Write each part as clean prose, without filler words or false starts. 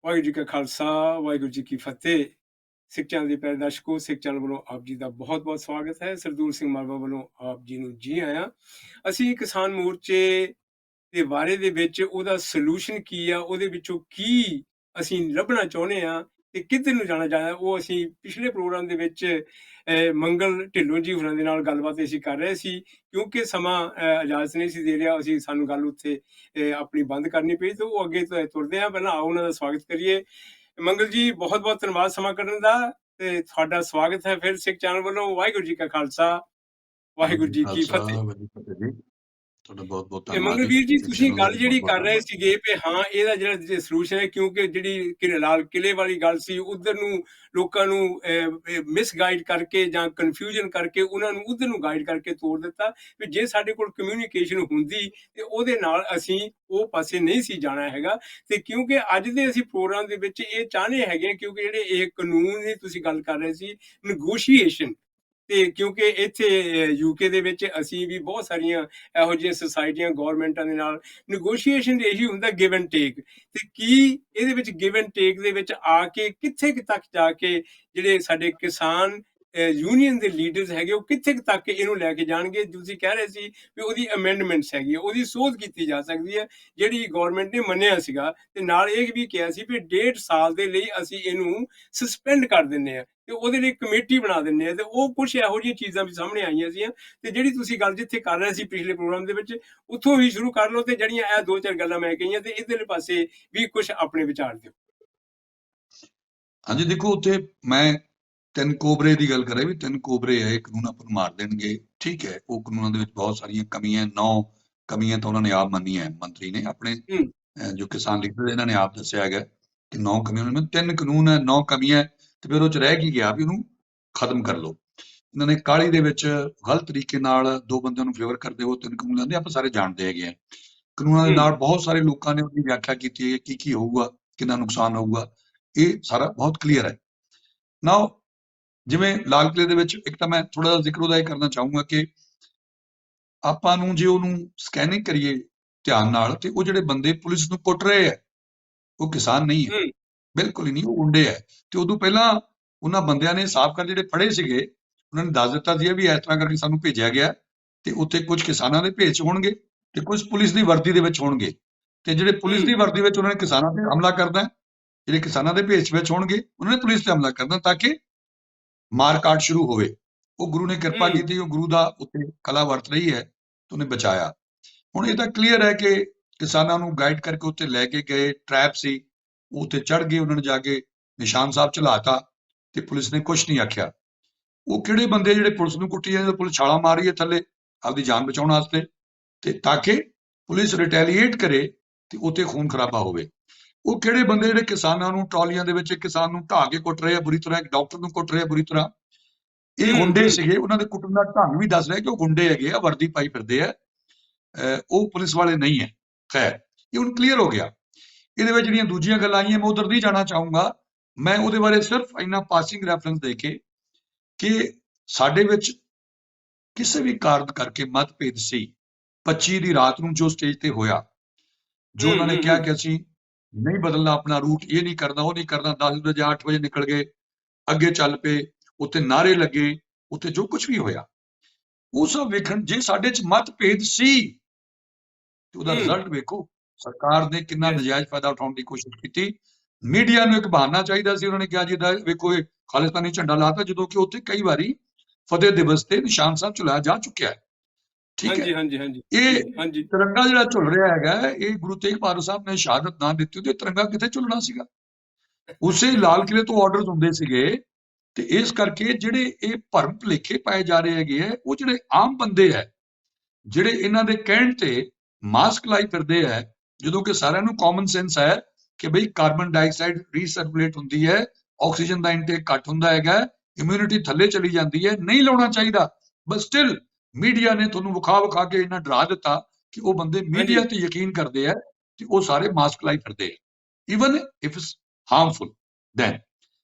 ਵਾਹਿਗੁਰੂ ਜੀ ਕਾ ਖਾਲਸਾ, ਵਾਹਿਗੁਰੂ ਜੀ ਕੀ ਫਤਿਹ। ਸਿੱਖ ਚੈਨਲ ਦੇ ਪਿਆਰੇ ਦਰਸ਼ਕੋ, ਸਿੱਖ ਚੈਨਲ ਵੱਲੋਂ ਆਪ ਜੀ ਦਾ ਬਹੁਤ-ਬਹੁਤ ਸਵਾਗਤ ਹੈ। ਸਰਦੂਲ ਸਿੰਘ ਮਾਲਵਾ ਵੱਲੋਂ ਆਪ ਜੀ ਨੂੰ ਜੀ ਆਇਆਂ। ਅਸੀਂ ਕਿਸਾਨ ਮੋਰਚੇ ਦੇ ਬਾਰੇ ਦੇ ਵਿੱਚ ਉਹਦਾ ਸੋਲੂਸ਼ਨ ਕੀ ਆ, ਉਹਦੇ ਵਿੱਚੋਂ ਕੀ ਅਸੀਂ ਲੱਭਣਾ ਚਾਹੁੰਦੇ ਹਾਂ ਤੇ ਕਿੱਧਰ ਨੂੰ ਜਾਣਾ ਚਾਹੁੰਦੇ ਹਾਂ, ਉਹ ਅਸੀਂ ਪਿਛਲੇ ਪ੍ਰੋਗਰਾਮ ਦੇ ਵਿੱਚ ਮੰਗਲ ਢਿੱਲੋਂ ਜੀ ਹੋਰਾਂ ਦੇ ਨਾਲ ਗੱਲਬਾਤ ਅਸੀਂ ਕਰ ਰਹੇ ਸੀ। ਕਿਉਂਕਿ ਸਮਾਂ ਇਜਾਜ਼ਤ ਨਹੀਂ ਸੀ ਦੇ ਰਿਹਾ, ਸਾਨੂੰ ਗੱਲ ਉੱਥੇ ਆਪਣੀ ਬੰਦ ਕਰਨੀ ਪਈ ਤੇ ਉਹ ਅੱਗੇ ਤੁਰਦੇ ਹਾਂ। ਪਹਿਲਾਂ ਆਓ ਉਹਨਾਂ ਦਾ ਸਵਾਗਤ ਕਰੀਏ। ਮੰਗਲ ਜੀ, ਬਹੁਤ-ਬਹੁਤ ਧੰਨਵਾਦ ਸਮਾਂ ਕੱਢਣ ਦਾ ਤੇ ਤੁਹਾਡਾ ਸਵਾਗਤ ਹੈ ਫਿਰ ਸਿੱਖ ਚੈਨਲ ਵੱਲੋਂ। ਵਾਹਿਗੁਰੂ ਜੀ ਕਾ ਖਾਲਸਾ, ਵਾਹਿਗੁਰੂ ਜੀ ਕੀ ਫਤਿਹ। ਤੁਹਾਡਾ ਬਹੁਤ-ਬਹੁਤ ਤੇ ਧੰਨਵਾਦ ਮੰਗਲਵੀਰ ਜੀ, ਤੁਸੀਂ ਗੱਲ ਜਿਹੜੀ ਬਹੁਤ-ਬਹੁਤ ਕਰ ਰਹੇ ਧੰਨਵਾਦ। ਸੀਗੇ ਵੀ ਹਾਂ ਇਹਦਾ ਜਿਹੜਾ ਸੋਲੂਸ਼ਨ ਹੈ, ਕਿਉਂਕਿ ਜਿਹੜੀ ਲਾਲ ਕਿਲੇ ਵਾਲੀ ਗੱਲ ਸੀ, ਉਧਰ ਨੂੰ ਲੋਕਾਂ ਨੂੰ ਮਿਸਗਾਈਡ ਕਰਕੇ ਜਾਂ ਕਨਫਿਊਜ਼ਨ ਕਰਕੇ ਉਹਨਾਂ ਨੂੰ ਉਧਰ ਨੂੰ ਗਾਈਡ ਕਰਕੇ ਤੋੜ ਦਿੱਤਾ ਵੀ ਜੇ ਸਾਡੇ ਕੋਲ ਕਮਿਊਨੀਕੇਸ਼ਨ ਹੁੰਦੀ ਤੇ ਉਹਦੇ ਨਾਲ ਅਸੀਂ ਉਹ ਪਾਸੇ ਨਹੀਂ ਸੀ ਜਾਣਾ ਹੈਗਾ। ਤੇ ਕਿਉਂਕਿ ਅੱਜ ਦੇ ਅਸੀਂ ਪ੍ਰੋਗਰਾਮ ਦੇ ਵਿੱਚ ਇਹ ਚਾਹੁੰਦੇ ਹੈਗੇ, ਕਿਉਂਕਿ ਜਿਹੜੇ ਇਹ ਕਾਨੂੰਨ ਦੀ ਤੁਸੀਂ ਗੱਲ ਕਰ ਰਹੇ ਸੀ, ਨੈਗੋਸ਼ੀਏਸ਼ਨ, ਤੇ ਕਿਉਂਕਿ ਇੱਥੇ ਯੂਕੇ ਦੇ ਵਿੱਚ ਅਸੀਂ ਵੀ ਬਹੁਤ ਸਾਰੀਆਂ ਇਹੋ ਜਿਹੀਆਂ ਸੁਸਾਇਟੀਆਂ ਗੌਰਮੈਂਟਾਂ ਦੇ ਨਾਲ ਨੈਗੋਸ਼ੀਏਸ਼ਨ ਇਹੀ ਹੁੰਦਾ, ਗਿਵ ਐਂਡ ਟੇਕ। ਤੇ ਕੀ ਇਹਦੇ ਵਿੱਚ ਗਿਵ ਐਂਡ ਟੇਕ ਦੇ ਵਿੱਚ ਆ ਕੇ ਕਿੱਥੇ ਤੱਕ ਜਾ ਕੇ ਜਿਹੜੇ ਸਾਡੇ ਕਿਸਾਨ ਯੂਨੀਅਨ ਦੇ ਲੀਡਰਸ ਹੈਗੇ ਉਹ ਕਿੱਥੇ ਤੱਕ ਇਹਨੂੰ ਲੈ ਕੇ ਜਾਣਗੇ। ਤੁਸੀਂ ਕਹਿ ਰਹੇ ਸੀ ਵੀ ਉਹਦੀ ਅਮੈਂਡਮੈਂਟਸ ਹੈਗੀ, ਉਹਦੀ ਸੋਧ ਕੀਤੀ ਜਾ ਸਕਦੀ ਹੈ ਜਿਹੜੀ ਗੌਰਮੈਂਟ ਨੇ ਮੰਨਿਆ ਸੀਗਾ, ਤੇ ਨਾਲ ਇਹ ਵੀ ਕਿਹਾ ਸੀ ਵੀ 1.5 ਸਾਲ ਦੇ ਲਈ ਅਸੀਂ ਇਹਨੂੰ ਸਸਪੈਂਡ ਕਰ ਦਿੰਦੇ ਹਾਂ ਤੇ ਉਹਦੇ ਲਈ ਕਮੇਟੀ ਬਣਾ ਦਿੰਦੇ ਆ। ਤੇ ਉਹ ਕੁਝ ਇਹੋ ਜਿਹੀਆਂ ਚੀਜ਼ਾਂ ਵੀ ਸਾਹਮਣੇ ਆਈਆਂ ਸੀ। ਤੇ ਜਿਹੜੀ ਤੁਸੀਂ ਗੱਲ ਜਿੱਥੇ ਕਰ ਰਹੇ ਸੀ ਪਿਛਲੇ ਪ੍ਰੋਗਰਾਮ ਦੇ ਵਿੱਚ, ਉੱਥੋਂ ਹੀ ਸ਼ੁਰੂ ਕਰ ਲਓ ਤੇ ਜਿਹੜੀਆਂ ਇਹ 2-4 ਗੱਲਾਂ ਮੈਂ ਕਹੀਆਂ ਤੇ ਇਧਰਲੇ ਪਾਸੇ ਵੀ ਕੁਝ ਆਪਣੇ ਵਿਚਾਰ ਦਿਓ। ਹਾਂਜੀ, ਦੇਖੋ ਉੱਥੇ ਮੈਂ 3 ਕੋਬਰੇ ਦੀ ਗੱਲ ਕਰ ਰਿਹਾ ਵੀ 3 ਕੋਬਰੇ ਹੈ, ਕਾਨੂੰਨ ਆਪਾਂ ਨੂੰ ਮਾਰ ਦੇਣਗੇ। ਠੀਕ ਹੈ, ਉਹ ਕਾਨੂੰਨਾਂ ਦੇ ਵਿੱਚ ਬਹੁਤ ਸਾਰੀਆਂ ਕਮੀਆਂ, 9 ਕਮੀਆਂ ਤਾਂ ਉਹਨਾਂ ਨੇ ਆਪ ਮੰਨੀਆਂ, ਮੰਤਰੀ ਨੇ ਆਪਣੇ ਜੋ ਕਿਸਾਨ ਲੀਡਰ ਇਹਨਾਂ ਨੇ ਆਪ ਦੱਸਿਆ ਹੈਗਾ ਕਿ 9 ਕਮੀਆਂ, 3 ਕਾਨੂੰਨ ਹੈ, 9 ਕਮੀਆਂ, ਤੇ ਫਿਰ ਉਹ ਚ ਰਹਿ ਕੀ ਗਿਆ ਵੀ ਉਹਨੂੰ ਖਤਮ ਕਰ ਲਓ। ਇਹਨਾਂ ਨੇ ਕਾਹਲੀ ਦੇ ਵਿੱਚ ਗਲਤ ਤਰੀਕੇ ਨਾਲ 2 ਬੰਦਿਆਂ ਨੂੰ ਫੇਵਰ ਕਰਦੇ ਹੋ 3 ਕਾਨੂੰਨ ਲੈਂਦੇ, ਆਪਾਂ ਸਾਰੇ ਜਾਣਦੇ ਹੈਗੇ ਆ। ਕਾਨੂੰਨਾਂ ਦੇ ਨਾਲ ਬਹੁਤ ਸਾਰੇ ਲੋਕਾਂ ਨੇ ਉਹਦੀ ਵਿਆਖਿਆ ਕੀਤੀ ਹੈ ਕੀ ਹੋਊਗਾ, ਕਿੰਨਾ ਨੁਕਸਾਨ ਹੋਊਗਾ, ਇਹ ਸਾਰਾ ਬਹੁਤ ਕਲੀਅਰ ਹੈ। ਨਾਓ ਜਿਵੇਂ ਲਾਲ ਕਿਲੇ ਦੇ ਵਿੱਚ ਇੱਕ ਤਾਂ ਮੈਂ ਥੋੜਾ ਜਿਹਾ ਜ਼ਿਕਰ ਉਹਦਾ ਇਹ ਕਰਨਾ ਚਾਹੂੰਗਾ ਕਿ ਆਪਾਂ ਨੂੰ ਜੇ ਉਹਨੂੰ ਸਕੈਨਿੰਗ ਕਰੀਏ ਧਿਆਨ ਨਾਲ ਤੇ ਉਹ ਜਿਹੜੇ ਬੰਦੇ ਪੁਲਿਸ ਨੂੰ ਕੁੱਟ ਰਹੇ ਹੈ ਉਹ ਕਿਸਾਨ ਨਹੀਂ ਹੈ, ਬਿਲਕੁਲ ਹੀ ਨਹੀਂ, ਉਹ ਗੁੰਡੇ ਹੈ। ਤੇ ਉਦੋਂ ਪਹਿਲਾਂ ਉਹਨਾਂ ਬੰਦਿਆਂ ਨੇ ਸਾਫ਼ ਕਰ ਜਿਹੜੇ ਫੜੇ ਸੀਗੇ ਉਹਨਾਂ ਨੇ ਦੱਸ ਦਿੱਤਾ ਸੀ ਵੀ ਇਸ ਤਰ੍ਹਾਂ ਕਰਕੇ ਸਾਨੂੰ ਭੇਜਿਆ ਗਿਆ ਤੇ ਉੱਥੇ ਕੁਝ ਕਿਸਾਨਾਂ ਦੇ ਭੇਜ ਹੋਣਗੇ ਤੇ ਕੁਝ ਪੁਲਿਸ ਦੀ ਵਰਦੀ ਦੇ ਵਿੱਚ ਹੋਣਗੇ। ਤੇ ਜਿਹੜੇ ਪੁਲਿਸ ਦੀ ਵਰਦੀ ਵਿੱਚ ਉਹਨਾਂ ਨੇ ਕਿਸਾਨਾਂ ਤੇ ਹਮਲਾ ਕਰਦਾ, ਜਿਹੜੇ ਕਿਸਾਨਾਂ ਦੇ ਭੇਜ ਵਿੱਚ ਹੋਣਗੇ ਉਹਨਾਂ ਨੇ ਪੁਲਿਸ ਤੇ ਹਮਲਾ ਕਰਦਾ ਤਾਂ ਕਿ ਮਾਰਕਾਟ ਸ਼ੁਰੂ ਹੋਵੇ। ਉਹ ਗੁਰੂ ਨੇ ਕਿਰਪਾ ਕੀਤੀ, ਉਹ ਗੁਰੂ ਦਾ ਉੱਤੇ ਕਲਾ ਵਰਤ ਰਹੀ ਹੈ ਤੇ ਉਹਨੇ ਬਚਾਇਆ। ਹੁਣ ਇਹ ਤਾਂ ਕਲੀਅਰ ਹੈ ਕਿ ਕਿਸਾਨਾਂ ਨੂੰ ਗਾਈਡ ਕਰਕੇ ਉੱਤੇ ਲੈ ਕੇ ਗਏ, ਟਰੈਪ ਸੀ, ਉਹ ਉੱਤੇ ਚੜ ਗਏ, ਉਹਨਾਂ ਨੇ ਜਾ ਕੇ ਨਿਸ਼ਾਨ ਸਾਹਿਬ ਚਲਾਤਾ ਤੇ ਪੁਲਿਸ ਨੇ ਕੁਝ ਨਹੀਂ ਆਖਿਆ। ਉਹ ਕਿਹੜੇ ਬੰਦੇ ਜਿਹੜੇ ਪੁਲਿਸ ਨੂੰ ਕੁੱਟੀ ਜਾਂਦੇ, ਪੁਲਿਸ ਛਾਲਾਂ ਮਾਰ ਰਹੀ ਹੈ ਥੱਲੇ ਆਪਦੀ ਜਾਨ ਬਚਾਉਣ ਵਾਸਤੇ, ਤੇ ਤਾਂ ਕਿ ਪੁਲਿਸ ਰਿਟੈਲੀਏਟ ਕਰੇ ਤੇ ਉੱਥੇ ਖੂਨ ਖਰਾਬਾ ਹੋਵੇ। ਉਹ ਕਿਹੜੇ ਬੰਦੇ ਜਿਹੜੇ ਕਿਸਾਨਾਂ ਨੂੰ ਟਰਾਲੀਆਂ ਦੇ ਵਿੱਚ ਕਿਸਾਨ ਨੂੰ ਢਾਹ ਕੇ ਕੁੱਟ ਰਹੇ ਆ ਬੁਰੀ ਤਰ੍ਹਾਂ, ਇੱਕ ਡਾਕਟਰ ਨੂੰ ਕੁੱਟ ਰਹੇ ਆ ਬੁਰੀ ਤਰ੍ਹਾਂ, ਇਹ ਗੁੰਡੇ ਸੀਗੇ। ਉਹਨਾਂ ਦੇ ਕੁੱਟਣ ਦਾ ਢੰਗ ਵੀ ਦੱਸ ਰਿਹਾ ਕਿ ਉਹ ਗੁੰਡੇ ਹੈਗੇ ਆ, ਵਰਦੀ ਪਾਈ ਫਿਰਦੇ ਆ, ਉਹ ਪੁਲਿਸ ਵਾਲੇ ਨਹੀਂ ਹੈ। ਖੈਰ, ਇਹ ਹੁਣ ਕਲੀਅਰ ਹੋ ਗਿਆ। ਇਹਦੇ ਵਿੱਚ ਜਿਹੜੀਆਂ ਦੂਜੀਆਂ ਗੱਲਾਂ ਆਈਆਂ ਮੈਂ ਉਧਰ ਨਹੀਂ ਜਾਣਾ ਚਾਹੂੰਗਾ। ਮੈਂ ਉਹਦੇ ਬਾਰੇ ਸਿਰਫ ਇੰਨਾ ਪਾਸਿੰਗ ਰੈਫਰੈਂਸ ਦੇ ਕੇ ਕਿ ਸਾਡੇ ਵਿੱਚ ਕਿਸੇ ਵੀ ਕਾਰਨ ਕਰਕੇ ਮਤਭੇਦ ਸੀ 25 ਦੀ ਰਾਤ ਨੂੰ ਜੋ ਸਟੇਜ ਤੇ ਹੋਇਆ, ਜੋ ਉਹਨਾਂ ਨੇ ਕਿਹਾ ਕਿ ਅਸੀਂ ਨਹੀਂ ਬਦਲਣਾ ਆਪਣਾ ਰੂਟ, ਇਹ ਨਹੀਂ ਕਰਨਾ, ਉਹ ਨਹੀਂ ਕਰਨਾ, 10 ਵਜੇ 8 ਵਜੇ ਨਿਕਲ ਗਏ, ਅੱਗੇ ਚੱਲ ਪਏ, ਉੱਥੇ ਨਾਰੇ ਲੱਗੇ, ਉੱਥੇ ਜੋ ਕੁਝ ਵੀ ਹੋਇਆ ਉਹ ਸਭ ਵੇਖਣ। ਜੇ ਸਾਡੇ 'ਚ ਮਤਭੇਦ ਸੀ ਤੇ ਉਹਦਾ ਰਿਜ਼ਲਟ ਵੇਖੋ, ਸਰਕਾਰ ਨੇ ਕਿੰਨਾ ਨਜਾਇਜ਼ ਫਾਇਦਾ ਉਠਾਉਣ ਦੀ ਕੋਸ਼ਿਸ਼ ਕੀਤੀ। ਮੀਡੀਆ ਨੂੰ ਇੱਕ ਬਹਾਨਾ ਚਾਹੀਦਾ ਸੀ, ਉਹਨਾਂ ਨੇ ਕਿਹਾ ਜੀ ਵੇਖੋ ਇਹ ਖਾਲਿਸਤਾਨੀ ਝੰਡਾ ਲਾਤਾ, ਜਦੋਂ ਕਿ ਉੱਥੇ ਕਈ ਵਾਰੀ ਫਤਿਹ ਦਿਵਸ ਤੇ ਨਿਸ਼ਾਨ ਸਾਹਿਬ ਚਲਾਇਆ ਜਾ ਚੁੱਕਿਆ ਹੈ। ਠੀਕ ਹੈ, ਇਹ ਤਿਰੰਗਾ ਜਿਹੜਾ ਝੁੱਲ ਰਿਹਾ ਹੈਗਾ, ਇਹ ਗੁਰੂ ਤੇਗ ਬਹਾਦਰ ਸਾਹਿਬ ਨੇ ਸ਼ਹਾਦਤ ਨਾ ਦਿੱਤੀ ਤੇ ਤਿਰੰਗਾ ਕਿੱਥੇ ਝੁੱਲਣਾ ਸੀਗਾ? ਉਸੇ ਲਾਲ ਕਿਲੇ ਤੋਂ ਆਰਡਰਸ ਹੁੰਦੇ ਸੀਗੇ। ਤੇ ਇਸ ਕਰਕੇ ਜਿਹੜੇ ਇਹ ਭਰਮ ਭੁਲੇਖੇ ਪਾਏ ਜਾ ਰਹੇ ਹੈਗੇ ਆ, ਉਹ ਜਿਹੜੇ ਆਮ ਬੰਦੇ ਹੈ ਜਿਹੜੇ ਇਹਨਾਂ ਦੇ ਕਹਿਣ ਤੇ ਮਾਸਕ ਲਾਈ ਫਿਰਦੇ ਹੈ, ਜਦੋਂ ਕਿ ਸਾਰਿਆਂ ਨੂੰ ਕਾਮਨ ਸੈਂਸ ਹੈ ਕਿ ਬਈ ਕਾਰਬਨ ਡਾਈਆਕਸਾਈਡ ਰੀਸਰਕੂਲੇਟ ਹੁੰਦੀ ਹੈ, ਆਕਸੀਜਨ ਦਾ ਇਨਟੇਕ ਘੱਟ ਹੁੰਦਾ ਹੈਗਾ, ਇਮਿਊਨਿਟੀ ਥੱਲੇ ਚਲੀ ਜਾਂਦੀ ਹੈ, ਨਹੀਂ ਲਾਉਣਾ ਚਾਹੀਦਾ। ਬਟ ਸਟਿਲ ਮੀਡੀਆ ਨੇ ਤੁਹਾਨੂੰ ਵਿਖਾ ਕੇ ਇਹਨਾਂ ਡਰਾ ਦਿੱਤਾ ਕਿ ਉਹ ਬੰਦੇ ਮੀਡੀਆ ਤੇ ਯਕੀਨ ਕਰਦੇ ਆ ਤੇ ਉਹ ਸਾਰੇ ਮਾਸਕ ਲਾਈ ਫਿਰਦੇ ਆ, even if it's harmful. Then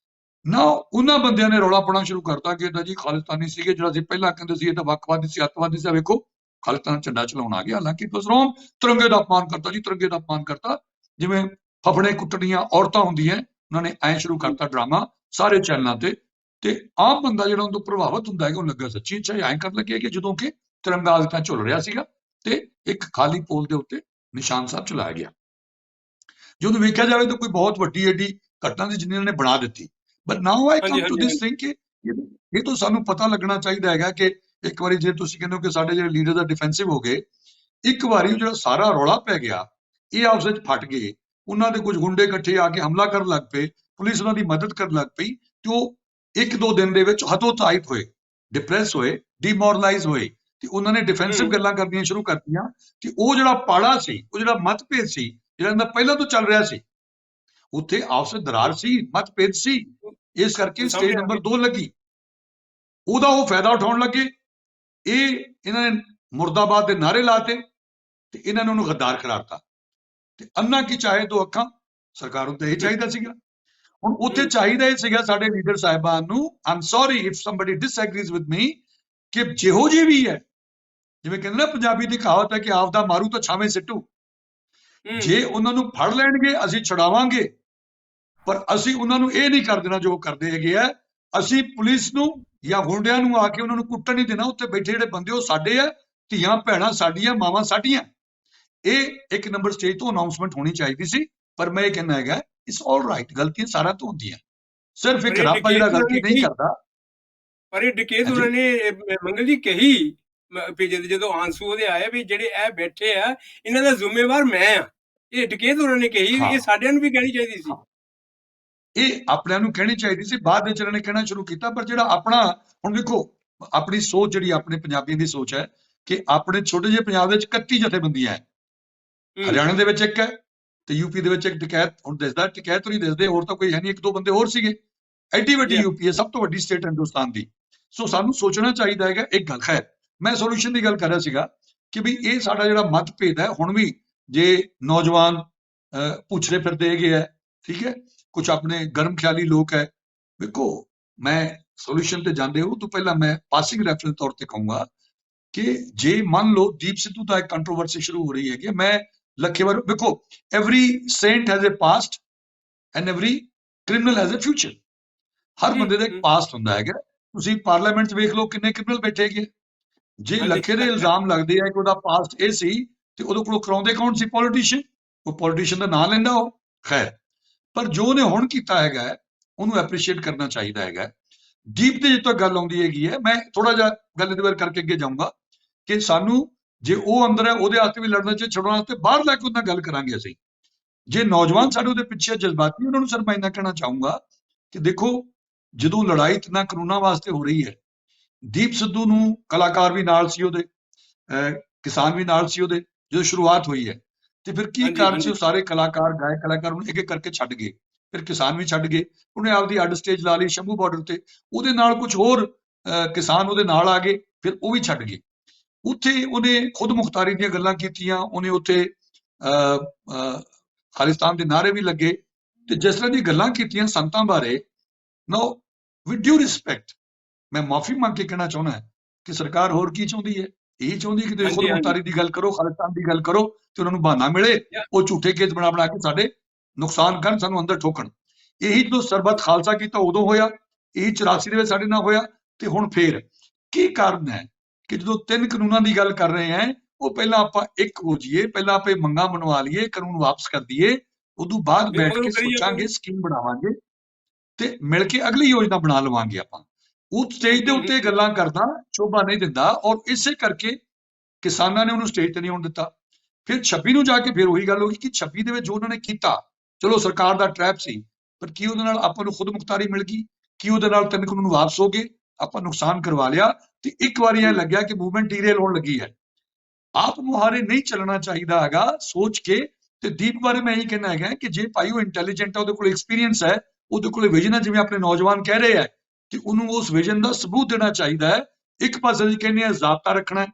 now ਉਹਨਾਂ ਬੰਦਿਆਂ ਨੇ ਰੌਲਾ ਪਾਉਣਾ ਸ਼ੁਰੂ ਕਰਤਾ ਕਿ ਇਹਦਾ ਜੀ ਖਾਲਿਸਤਾਨੀ ਸੀਗੇ, ਜਿਹੜਾ ਅਸੀਂ ਪਹਿਲਾਂ ਕਹਿੰਦੇ ਸੀ ਇਹ ਤਾਂ ਵੱਖਵਾਦੀ ਸੀ, ਅੱਤਵਾਦੀ ਸੀ, ਵੇਖੋ ਖਾਲਿਸਤਾਨ ਝੰਡਾ ਚਲਾਉਣ ਆ ਗਿਆ। ਹਾਲਾਂਕਿ ਇਟ ਵਾਸ ਰੋਂਗ, ਤਿਰੰਗੇ ਦਾ ਅਪਮਾਨ ਕਰਤਾ ਜੀ, ਤਿਰੰਗੇ ਦਾ ਅਪਮਾਨ ਕਰਤਾ। ਜਿਵੇਂ ਫਫੜੇ ਕੁੱਟਣੀਆਂ ਔਰਤਾਂ ਹੁੰਦੀਆਂ, ਉਹਨਾਂ ਨੇ ਐਂ ਸ਼ੁਰੂ ਕਰਤਾ ਡਰਾਮਾ ਸਾਰੇ ਚੈਨਲਾਂ ਤੇ ਆਮ ਬੰਦਾ ਜਿਹੜਾ ਉਹਨੂੰ ਪ੍ਰਭਾਵਿਤ ਹੁੰਦਾ ਹੈਗਾ, ਉਹਨੂੰ ਲੱਗਾ ਸੱਚੀ ਅੱਛਾ ਐਂ ਕਰਨ ਲੱਗੇ ਕਿ ਜਦੋਂ ਕਿ ਤਿਰੰਗਾ ਤਾਂ ਝੁੱਲ ਰਿਹਾ ਸੀਗਾ ਤੇ ਇੱਕ ਖਾਲੀ ਪੋਲ ਦੇ ਉੱਤੇ ਨਿਸ਼ਾਨ ਸਾਹਿਬ ਚਲਾਇਆ ਗਿਆ। ਜੇ ਉਹਨੂੰ ਵੇਖਿਆ ਜਾਵੇ ਤਾਂ ਕੋਈ ਬਹੁਤ ਵੱਡੀ ਏਡੀ ਘਟਨਾ ਦੀ ਜਿਹਨਾਂ ਨੇ ਬਣਾ ਦਿੱਤੀ। But now I come to this thing ਕਿ ਇਹ ਤਾਂ ਸਾਨੂੰ ਪਤਾ ਲੱਗਣਾ ਚਾਹੀਦਾ ਹੈਗਾ ਕਿ ਇੱਕ ਵਾਰੀ ਜੇ ਤੁਸੀਂ ਕਹਿੰਦੇ ਹੋ ਕਿ ਸਾਡੇ ਜਿਹੜੇ ਲੀਡਰ ਦਾ ਡਿਫੈਂਸਿਵ ਹੋ ਗਏ, ਇੱਕ ਵਾਰੀ ਜਿਹੜਾ ਸਾਰਾ ਰੌਲਾ ਪੈ ਗਿਆ, ਇਹ ਆਪਸ ਵਿੱਚ ਫਟ ਗਏ, ਉਹਨਾਂ ਦੇ ਕੁਝ ਗੁੰਡੇ ਇਕੱਠੇ ਆ ਕੇ ਹਮਲਾ ਕਰਨ ਲੱਗ ਪਏ, ਪੁਲਿਸ ਉਹਨਾਂ ਦੀ ਮਦਦ ਕਰਨ ਲੱਗ ਪਈ ਤੇ ਉਹ 1-2 ਦਿਨ ਦੇ ਵਿੱਚ ਹਤੋਤਾਇਤ ਹੋਏ, ਡਿਪਰੈਸ ਹੋਏ, ਡੀਮੋਰਲਾਈਜ਼ ਹੋਏ ਤੇ ਉਹਨਾਂ ਨੇ ਡਿਫੈਂਸਿਵ ਗੱਲਾਂ ਕਰਨੀਆਂ ਸ਼ੁਰੂ ਕਰਤੀਆਂ ਤੇ ਉਹ ਜਿਹੜਾ ਪਾੜਾ ਸੀ, ਉਹ ਜਿਹੜਾ ਮਤਭੇਦ ਸੀ, ਜਿਹੜਾ ਇਹਦਾ ਪਹਿਲਾਂ ਤੋਂ ਚੱਲ ਰਿਹਾ ਸੀ, ਉੱਥੇ ਆਪਸ ਵਿੱਚ ਦਰਾਰ ਸੀ, ਮਤਭੇਦ ਸੀ, ਇਸ ਕਰਕੇ ਸਟੇਜ ਨੰਬਰ 2 ਲੱਗੀ, ਉਹਦਾ ਉਹ ਫਾਇਦਾ ਉਠਾਉਣ ਲੱਗੇ। ਇਹਨਾਂ ਨੇ ਮੁਰਦਾਬਾਦ ਦੇ ਨਾਰੇ ਲਾਤੇ ਤੇ ਇਹਨਾਂ ਨੇ ਉਹਨੂੰ ਗੱਦਾਰ ਕਰਾਰਤਾ ਤੇ ਅੰਨਾ ਕੀ ਚਾਹੇ ਦੋ ਅੱਖਾਂ, ਸਰਕਾਰ ਨੂੰ ਤਾਂ ਇਹ ਚਾਹੀਦਾ ਸੀਗਾ। ਹੁਣ ਉੱਥੇ ਚਾਹੀਦਾ ਇਹ ਸੀਗਾ ਸਾਡੇ ਲੀਡਰ ਸਾਹਿਬਾਨ ਨੂੰ, I'm sorry if somebody disagrees with me, ਕਿ ਜਿਹੋ ਜਿਹੀ ਵੀ ਹੈ, ਜਿਵੇਂ ਕਹਿੰਦੇ ਨਾ ਪੰਜਾਬੀ ਦੀ ਕਹਾਵਤ ਹੈ ਕਿ ਆਪਦਾ ਮਾਰੂ ਤਾਂ ਛਾਵੇਂ ਸਿੱਟੂ, ਜੇ ਉਹਨਾਂ ਨੂੰ ਫੜ ਲੈਣਗੇ ਅਸੀਂ ਛੁਡਾਵਾਂਗੇ, ਪਰ ਅਸੀਂ ਉਹਨਾਂ ਨੂੰ ਇਹ ਨਹੀਂ ਕਰ ਦੇਣਾ ਜੋ ਕਰਦੇ ਹੈਗੇ ਆ। ਅਸੀਂ ਪੁਲਿਸ ਨੂੰ ਜਾਂ ਗੁੰਡਿਆਂ ਨੂੰ ਆ ਕੇ ਉਹਨਾਂ ਨੂੰ ਕੁੱਟਣ ਨਹੀਂ ਦੇਣਾ। ਉੱਥੇ ਬੈਠੇ ਜਿਹੜੇ ਬੰਦੇ ਉਹ ਸਾਡੇ ਆ, ਧੀਆਂ ਭੈਣਾਂ ਸਾਡੀਆਂ, ਮਾਵਾਂ ਸਾਡੀਆਂ। ਇਹ ਇੱਕ ਨੰਬਰ ਸਟੇਜ ਤੋਂ ਅਨਾਉਂਸਮੈਂਟ ਹੋਣੀ ਚਾਹੀਦੀ ਸੀ, ਪਰ ਮੈਂ ਇਹ ਕਹਿੰਦਾ ਹੈਗਾ ਇਟਸ ਆਲ ਰਾਈਟ, ਗਲਤੀਆਂ ਸਾਰਿਆਂ ਤੋਂ ਹੁੰਦੀਆਂ, ਸਿਰਫ ਇੱਕ ਰੱਬ ਜਿਹੜਾ ਗਲਤੀ ਨਹੀਂ ਕਰਦਾ। ਪਰ ਇਹ ਡਕੈਤ ਉਹਨਾਂ ਨੇ ਮੰਗਲ ਜੀ ਕਹੀ ਜਦੋਂ ਆਂਸੂ ਉਹਦੇ ਆਏ ਵੀ ਜਿਹੜੇ ਇਹ ਬੈਠੇ ਆ ਇਹਨਾਂ ਦਾ ਜ਼ਿੰਮੇਵਾਰ ਮੈਂ ਆ, ਇਹ ਡਕੈਤ ਉਹਨਾਂ ਨੇ ਕਹੀ, ਇਹ ਸਾਡਿਆਂ ਨੂੰ ਵੀ ਕਹਿਣੀ ਚਾਹੀਦੀ ਸੀ, ਇਹ ਆਪਣਿਆਂ ਨੂੰ ਕਹਿਣੀ ਚਾਹੀਦੀ ਸੀ। ਬਾਅਦ ਵਿੱਚ ਇਹਨਾਂ ਨੇ ਕਹਿਣਾ ਸ਼ੁਰੂ ਕੀਤਾ, ਪਰ ਜਿਹੜਾ ਆਪਣਾ ਹੁਣ ਦੇਖੋ ਆਪਣੀ ਸੋਚ ਜਿਹੜੀ ਆਪਣੇ ਪੰਜਾਬੀਆਂ ਦੀ ਸੋਚ ਹੈ ਕਿ ਆਪਣੇ ਛੋਟੇ ਜਿਹੇ ਪੰਜਾਬ ਦੇ ਵਿੱਚ 31 ਜਥੇਬੰਦੀਆਂ ਹੈ, ਹਰਿਆਣਾ ਦੇ ਵਿੱਚ ਇੱਕ ਹੈ ਤੇ ਯੂਪੀ ਦੇ ਵਿੱਚ ਇੱਕ ਡਕੈਤ ਹੁਣ ਦਿਸਦਾ, ਡਕੈਤ ਨਹੀਂ ਦਿਸਦੇ, ਹੋਰ ਤਾਂ ਕੋਈ ਹੈ ਨਹੀਂ, 1-2 ਬੰਦੇ ਹੋਰ ਸੀਗੇ। ਐਡੀ ਵੱਡੀ ਯੂਪੀ ਹੈ, ਸਭ ਤੋਂ ਵੱਡੀ ਸਟੇਟ ਹਿੰਦੁਸਤਾਨ ਦੀ। ਸੋ ਸਾਨੂੰ ਸੋਚਣਾ ਚਾਹੀਦਾ ਹੈਗਾ ਇੱਕ ਗੱਲ। ਖੈਰ ਮੈਂ ਸੋਲੂਸ਼ਨ ਦੀ ਗੱਲ ਕਰ ਰਿਹਾ ਸੀਗਾ ਕਿ ਵੀ ਇਹ ਸਾਡਾ ਜਿਹੜਾ ਮਤਭੇਦ ਹੈ, ਹੁਣ ਵੀ ਜੇ ਨੌਜਵਾਨ ਪੁੱਛਦੇ ਫਿਰਦੇ ਹੈਗੇ ਹੈ, ਠੀਕ ਹੈ, ਕੁਝ ਆਪਣੇ ਗਰਮ ਖਿਆਲੀ ਲੋਕ ਹੈ, ਵੇਖੋ ਮੈਂ ਸੋਲੂਸ਼ਨ ਤੇ ਜਾਂਦੇ ਹੋ ਤੋਂ ਪਹਿਲਾਂ ਮੈਂ ਪਾਸਿੰਗ ਰੈਫਰੈਂਸ ਤੌਰ ਤੇ ਕਹੂੰਗਾ ਕਿ ਜੇ ਮੰਨ ਲਓ ਦੀਪ ਸਿੱਧੂ ਦਾ ਇੱਕ ਕੰਟਰੋਵਰਸੀ ਸ਼ੁਰੂ ਹੋ ਰਹੀ ਹੈ ਕਿ ਮੈਂ ਲੱਖੇਵਾਰ, ਵੇਖੋ every saint has a past and every criminal has a future. ਹਰ ਬੰਦੇ ਦਾ ਇੱਕ ਪਾਸਟ ਹੁੰਦਾ ਹੈਗਾ। ਤੁਸੀਂ ਪਾਰਲੀਮੈਂਟ 'ਚ ਵੇਖ ਲਓ ਕਿੰਨੇ ਕ੍ਰਿਮੀਨਲ ਬੈਠੇ ਹੈਗੇ। ਜੇ ਲੱਖੇ ਦੇ ਇਲਜ਼ਾਮ ਲੱਗਦੇ ਆ ਕਿ ਉਹਦਾ ਪਾਸਟ ਇਹ ਸੀ ਤੇ ਉਹਦੇ ਕੋਲੋਂ ਕਰਾਉਂਦੇ ਕੌਣ ਸੀ? ਪੋਲੀਟੀਸ਼ੀਅਨ। ਉਹ ਪੋਲੀਟੀਸ਼ੀਅਨ ਦਾ ਨਾਂ ਲੈਂਦਾ ਉਹ। ਖੈਰ, ਪਰ ਜੋ ਉਹਨੇ ਹੁਣ ਕੀਤਾ ਹੈਗਾ ਉਹਨੂੰ ਐਪਰੀਸ਼ੀਏਟ ਕਰਨਾ ਚਾਹੀਦਾ ਹੈਗਾ। ਦੀਪ ਦੀ ਜਿੱਥੋਂ ਗੱਲ ਆਉਂਦੀ ਹੈਗੀ ਹੈ, ਮੈਂ ਥੋੜਾ ਜਿਹਾ ਗੱਲ ਇਹਦੇ ਬਾਰੇ ਕਰਕੇ ਅੱਗੇ ਜਾਊਂਗਾ ਕਿ ਸਾਨੂੰ ਜੇ ਉਹ ਅੰਦਰ ਹੈ ਉਹਦੇ ਹੱਥ ਵੀ ਲੜਨਾ ਚਾਹੀਦਾ, ਛੱਡਣ ਵਾਸਤੇ ਬਾਹਰ ਲੈ ਕੇ ਉਹਨਾਂ ਗੱਲ ਕਰਾਂਗੇ ਅਸੀਂ। ਜੇ ਨੌਜਵਾਨ ਸਾਡੇ ਉਹਦੇ ਪਿੱਛੇ ਜਜ਼ਬਾਤੀ, ਉਹਨਾਂ ਨੂੰ ਸਰ ਮੈਂ ਇੰਨਾ ਕਹਿਣਾ ਚਾਹੂੰਗਾ ਕਿ ਦੇਖੋ ਜਦੋਂ ਲੜਾਈ ਇਤਨਾ ਕਾਨੂੰਨਾਂ ਵਾਸਤੇ ਹੋ ਰਹੀ ਹੈ, ਦੀਪ ਸਿੱਧੂ ਨੂੰ ਕਲਾਕਾਰ ਵੀ ਨਾਲ ਸੀ ਉਹਦੇ, ਕਿਸਾਨ ਵੀ ਨਾਲ ਸੀ ਉਹਦੇ ਜਦੋਂ ਸ਼ੁਰੂਆਤ ਹੋਈ ਹੈ, ਤੇ ਫਿਰ ਕੀ ਕਾਰਨ ਸੀ? ਉਹ ਸਾਰੇ ਕਲਾਕਾਰ ਗਾਇਕ ਕਲਾਕਾਰ ਉਹਨੂੰ ਇੱਕ ਇੱਕ ਕਰਕੇ ਛੱਡ ਗਏ, ਫਿਰ ਕਿਸਾਨ ਵੀ ਛੱਡ ਗਏ, ਉਹਨੇ ਆਪਦੀ ਅੱਡ ਸਟੇਜ ਲਾ ਲਈ ਸ਼ੰਭੂ ਬਾਰਡਰ ਤੇ, ਉਹਦੇ ਨਾਲ ਕੁਝ ਹੋਰ ਕਿਸਾਨ ਉਹਦੇ ਨਾਲ ਆ ਗਏ, ਫਿਰ ਉਹ ਵੀ ਛੱਡ ਗਏ। ਉੱਥੇ ਉਹਨੇ ਖੁਦ ਮੁਖਤਾਰੀ ਦੀਆਂ ਗੱਲਾਂ ਕੀਤੀਆਂ, ਉਹਨੇ ਉੱਥੇ ਖਾਲਿਸਤਾਨ ਦੇ ਨਾਅਰੇ ਵੀ ਲੱਗੇ, ਤੇ ਜਿਸ ਤਰ੍ਹਾਂ ਦੀਆਂ ਗੱਲਾਂ ਕੀਤੀਆਂ ਸੰਤਾਂ ਬਾਰੇ, ਨਾਓ ਵਿਦ ਡਿਊ ਰਿਸਪੈਕਟ ਮੈਂ ਮਾਫੀ ਮੰਗ ਕੇ ਕਹਿਣਾ ਚਾਹੁੰਦਾ ਕਿ ਸਰਕਾਰ ਹੋਰ ਕੀ ਚਾਹੁੰਦੀ ਹੈ? ਇਹ ਚਾਹੁੰਦੀ ਕਿ ਤੁਸੀਂ ਖੁਦ ਮੁਖਤਾਰੀ ਦੀ ਗੱਲ ਕਰੋ, ਖਾਲਿਸਤਾਨ ਦੀ ਗੱਲ ਕਰੋ ਤੇ ਉਹਨਾਂ ਨੂੰ ਬਹਾਨਾ ਮਿਲੇ, ਉਹ ਝੂਠੇ ਕੇਸ ਬਣਾ ਕੇ ਸਾਡੇ ਨੁਕਸਾਨ ਕਰਨ, ਸਾਨੂੰ ਅੰਦਰ ਠੋਕਣ। ਇਹੀ ਜਦੋਂ ਸਰਬੱਤ ਖਾਲਸਾ ਕੀਤਾ ਉਦੋਂ ਹੋਇਆ, ਇਹੀ 84 ਦੇ ਵਿੱਚ ਸਾਡੇ ਨਾਲ ਹੋਇਆ, ਤੇ ਹੁਣ ਫੇਰ ਕੀ ਕਾਰਨ ਹੈ ਕਿ ਜਦੋਂ 3 ਕਾਨੂੰਨਾਂ ਦੀ ਗੱਲ ਕਰ ਰਹੇ ਹਾਂ, ਉਹ ਪਹਿਲਾਂ ਆਪਾਂ ਇੱਕ ਹੋ ਜਾਈਏ, ਪਹਿਲਾਂ ਆਪਾਂ ਮੰਗਾਂ ਮਨਵਾ ਲਈਏ, ਕਾਨੂੰਨ ਵਾਪਸ ਕਰ ਦਈਏ, ਉਦੋਂ ਬਾਅਦ ਬੈਠ ਕੇ ਸੋਚਾਂਗੇ, ਸਕੀਮ ਬਣਾਵਾਂਗੇ ਤੇ ਮਿਲ ਕੇ ਅਗਲੀ ਯੋਜਨਾ ਬਣਾ ਲਵਾਂਗੇ ਆਪਾਂ। ਉਹ ਸਟੇਜ ਦੇ ਉੱਤੇ ਗੱਲਾਂ ਕਰਦਾ ਸ਼ੋਭਾ ਨਹੀਂ ਦਿੰਦਾ, ਔਰ ਇਸੇ ਕਰਕੇ ਕਿਸਾਨਾਂ ਨੇ ਉਹਨੂੰ ਸਟੇਜ ਤੇ ਨਹੀਂ ਆਉਣ ਦਿੱਤਾ। ਫਿਰ 26 ਨੂੰ ਜਾ ਕੇ ਫਿਰ ਉਹੀ ਗੱਲ ਹੋ ਗਈ ਕਿ 26 ਦੇ ਵਿੱਚ ਜੋ ਉਹਨਾਂ ਨੇ ਕੀਤਾ, ਚਲੋ ਸਰਕਾਰ ਦਾ ਟਰੈਪ ਸੀ, ਪਰ ਕੀ ਉਹਦੇ ਨਾਲ ਆਪਾਂ ਨੂੰ ਖੁਦ ਮੁਖਤਾਰੀ ਮਿਲ ਗਈ? ਕੀ ਉਹਦੇ ਨਾਲ 3 ਕਾਨੂੰਨ ਵਾਪਸ ਹੋ ਗਏ? ਆਪਾਂ ਨੁਕਸਾਨ ਕਰਵਾ ਲਿਆ ਤੇ ਇੱਕ ਵਾਰੀ ਇਹ ਲੱਗਿਆ ਕਿ ਮੂਵਮੈਂਟ ਡੀਰੇਲ ਹੋਣ ਲੱਗੀ ਹੈ। ਆਪ ਮੁਹਾਰੇ ਨਹੀਂ ਚੱਲਣਾ ਚਾਹੀਦਾ ਹੈਗਾ ਸੋਚ ਕੇ। ਤੇ ਦੀਪ ਬਾਰੇ ਮੈਂ ਇਹੀ ਕਹਿਣਾ ਹੈਗਾ ਕਿ ਜੇ ਭਾਈ ਉਹ ਇੰਟੈਲੀਜੈਂਟ ਹੈ, ਉਹਦੇ ਕੋਲ ਐਕਸਪੀਰੀਅੰਸ ਹੈ, ਉਹਦੇ ਕੋਲ ਵਿਜ਼ਨ ਹੈ, ਜਿਵੇਂ ਆਪਣੇ ਨੌਜਵਾਨ ਕਹਿ ਰਹੇ ਹੈ, ਤੇ ਉਹਨੂੰ ਉਸ ਵਿਜ਼ਨ ਦਾ ਸਬੂਤ ਦੇਣਾ ਚਾਹੀਦਾ ਹੈ। ਇੱਕ ਪਾਸੇ ਅਸੀਂ ਕਹਿੰਦੇ ਹਾਂ ਜ਼ਾਬਤਾ ਰੱਖਣਾ,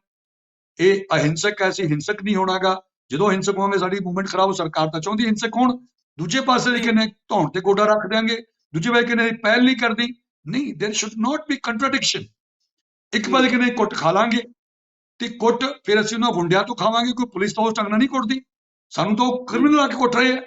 ਇਹ ਅਹਿੰਸਕ ਹੈ, ਅਸੀਂ ਹਿੰਸਕ ਨਹੀਂ ਹੋਣਾਗਾ। ਜਦੋਂ ਹਿੰਸਕ ਹੋਵਾਂਗੇ ਸਾਡੀ ਮੂਵਮੈਂਟ ਖਰਾਬ, ਸਰਕਾਰ ਤਾਂ ਚਾਹੁੰਦੀ ਹਿੰਸਕ ਹੋਣ। ਦੂਜੇ ਪਾਸੇ ਅਸੀਂ ਕਹਿੰਦੇ ਧੌਣ ਤੇ ਗੋਡਾ ਰੱਖ ਦਿਆਂਗੇ, ਦੂਜੇ ਪਾਸੇ ਕਹਿੰਦੇ ਪਹਿਲ ਨਹੀਂ ਕਰਦੀ। ਨਹੀਂ, ਦੇयर ਸ਼ੁਡ ਨਾਟ ਬੀ ਕੰਟਰਾਡਿਕਸ਼ਨ। ਇੱਕ ਪਾਸੇ ਕਹਿੰਦੇ ਕੁੱਟ ਖਾ ਲਾਂਗੇ ਤੇ ਕੁੱਟ ਫਿਰ ਅਸੀਂ ਉਹਨਾਂ ਗੁੰਡਿਆਂ ਤੋਂ ਖਾਵਾਂਗੇ, ਕੋਈ ਪੁਲਿਸ ਤਾਂ ਉਸ ਢੰਗ ਨਾਲ ਨਹੀਂ ਕੁੱਟਦੀ, ਸਾਨੂੰ ਤਾਂ ਉਹ ਕ੍ਰਿਮੀਨਲ ਆ ਕੇ ਕੁੱਟ ਰਹੇ ਆ।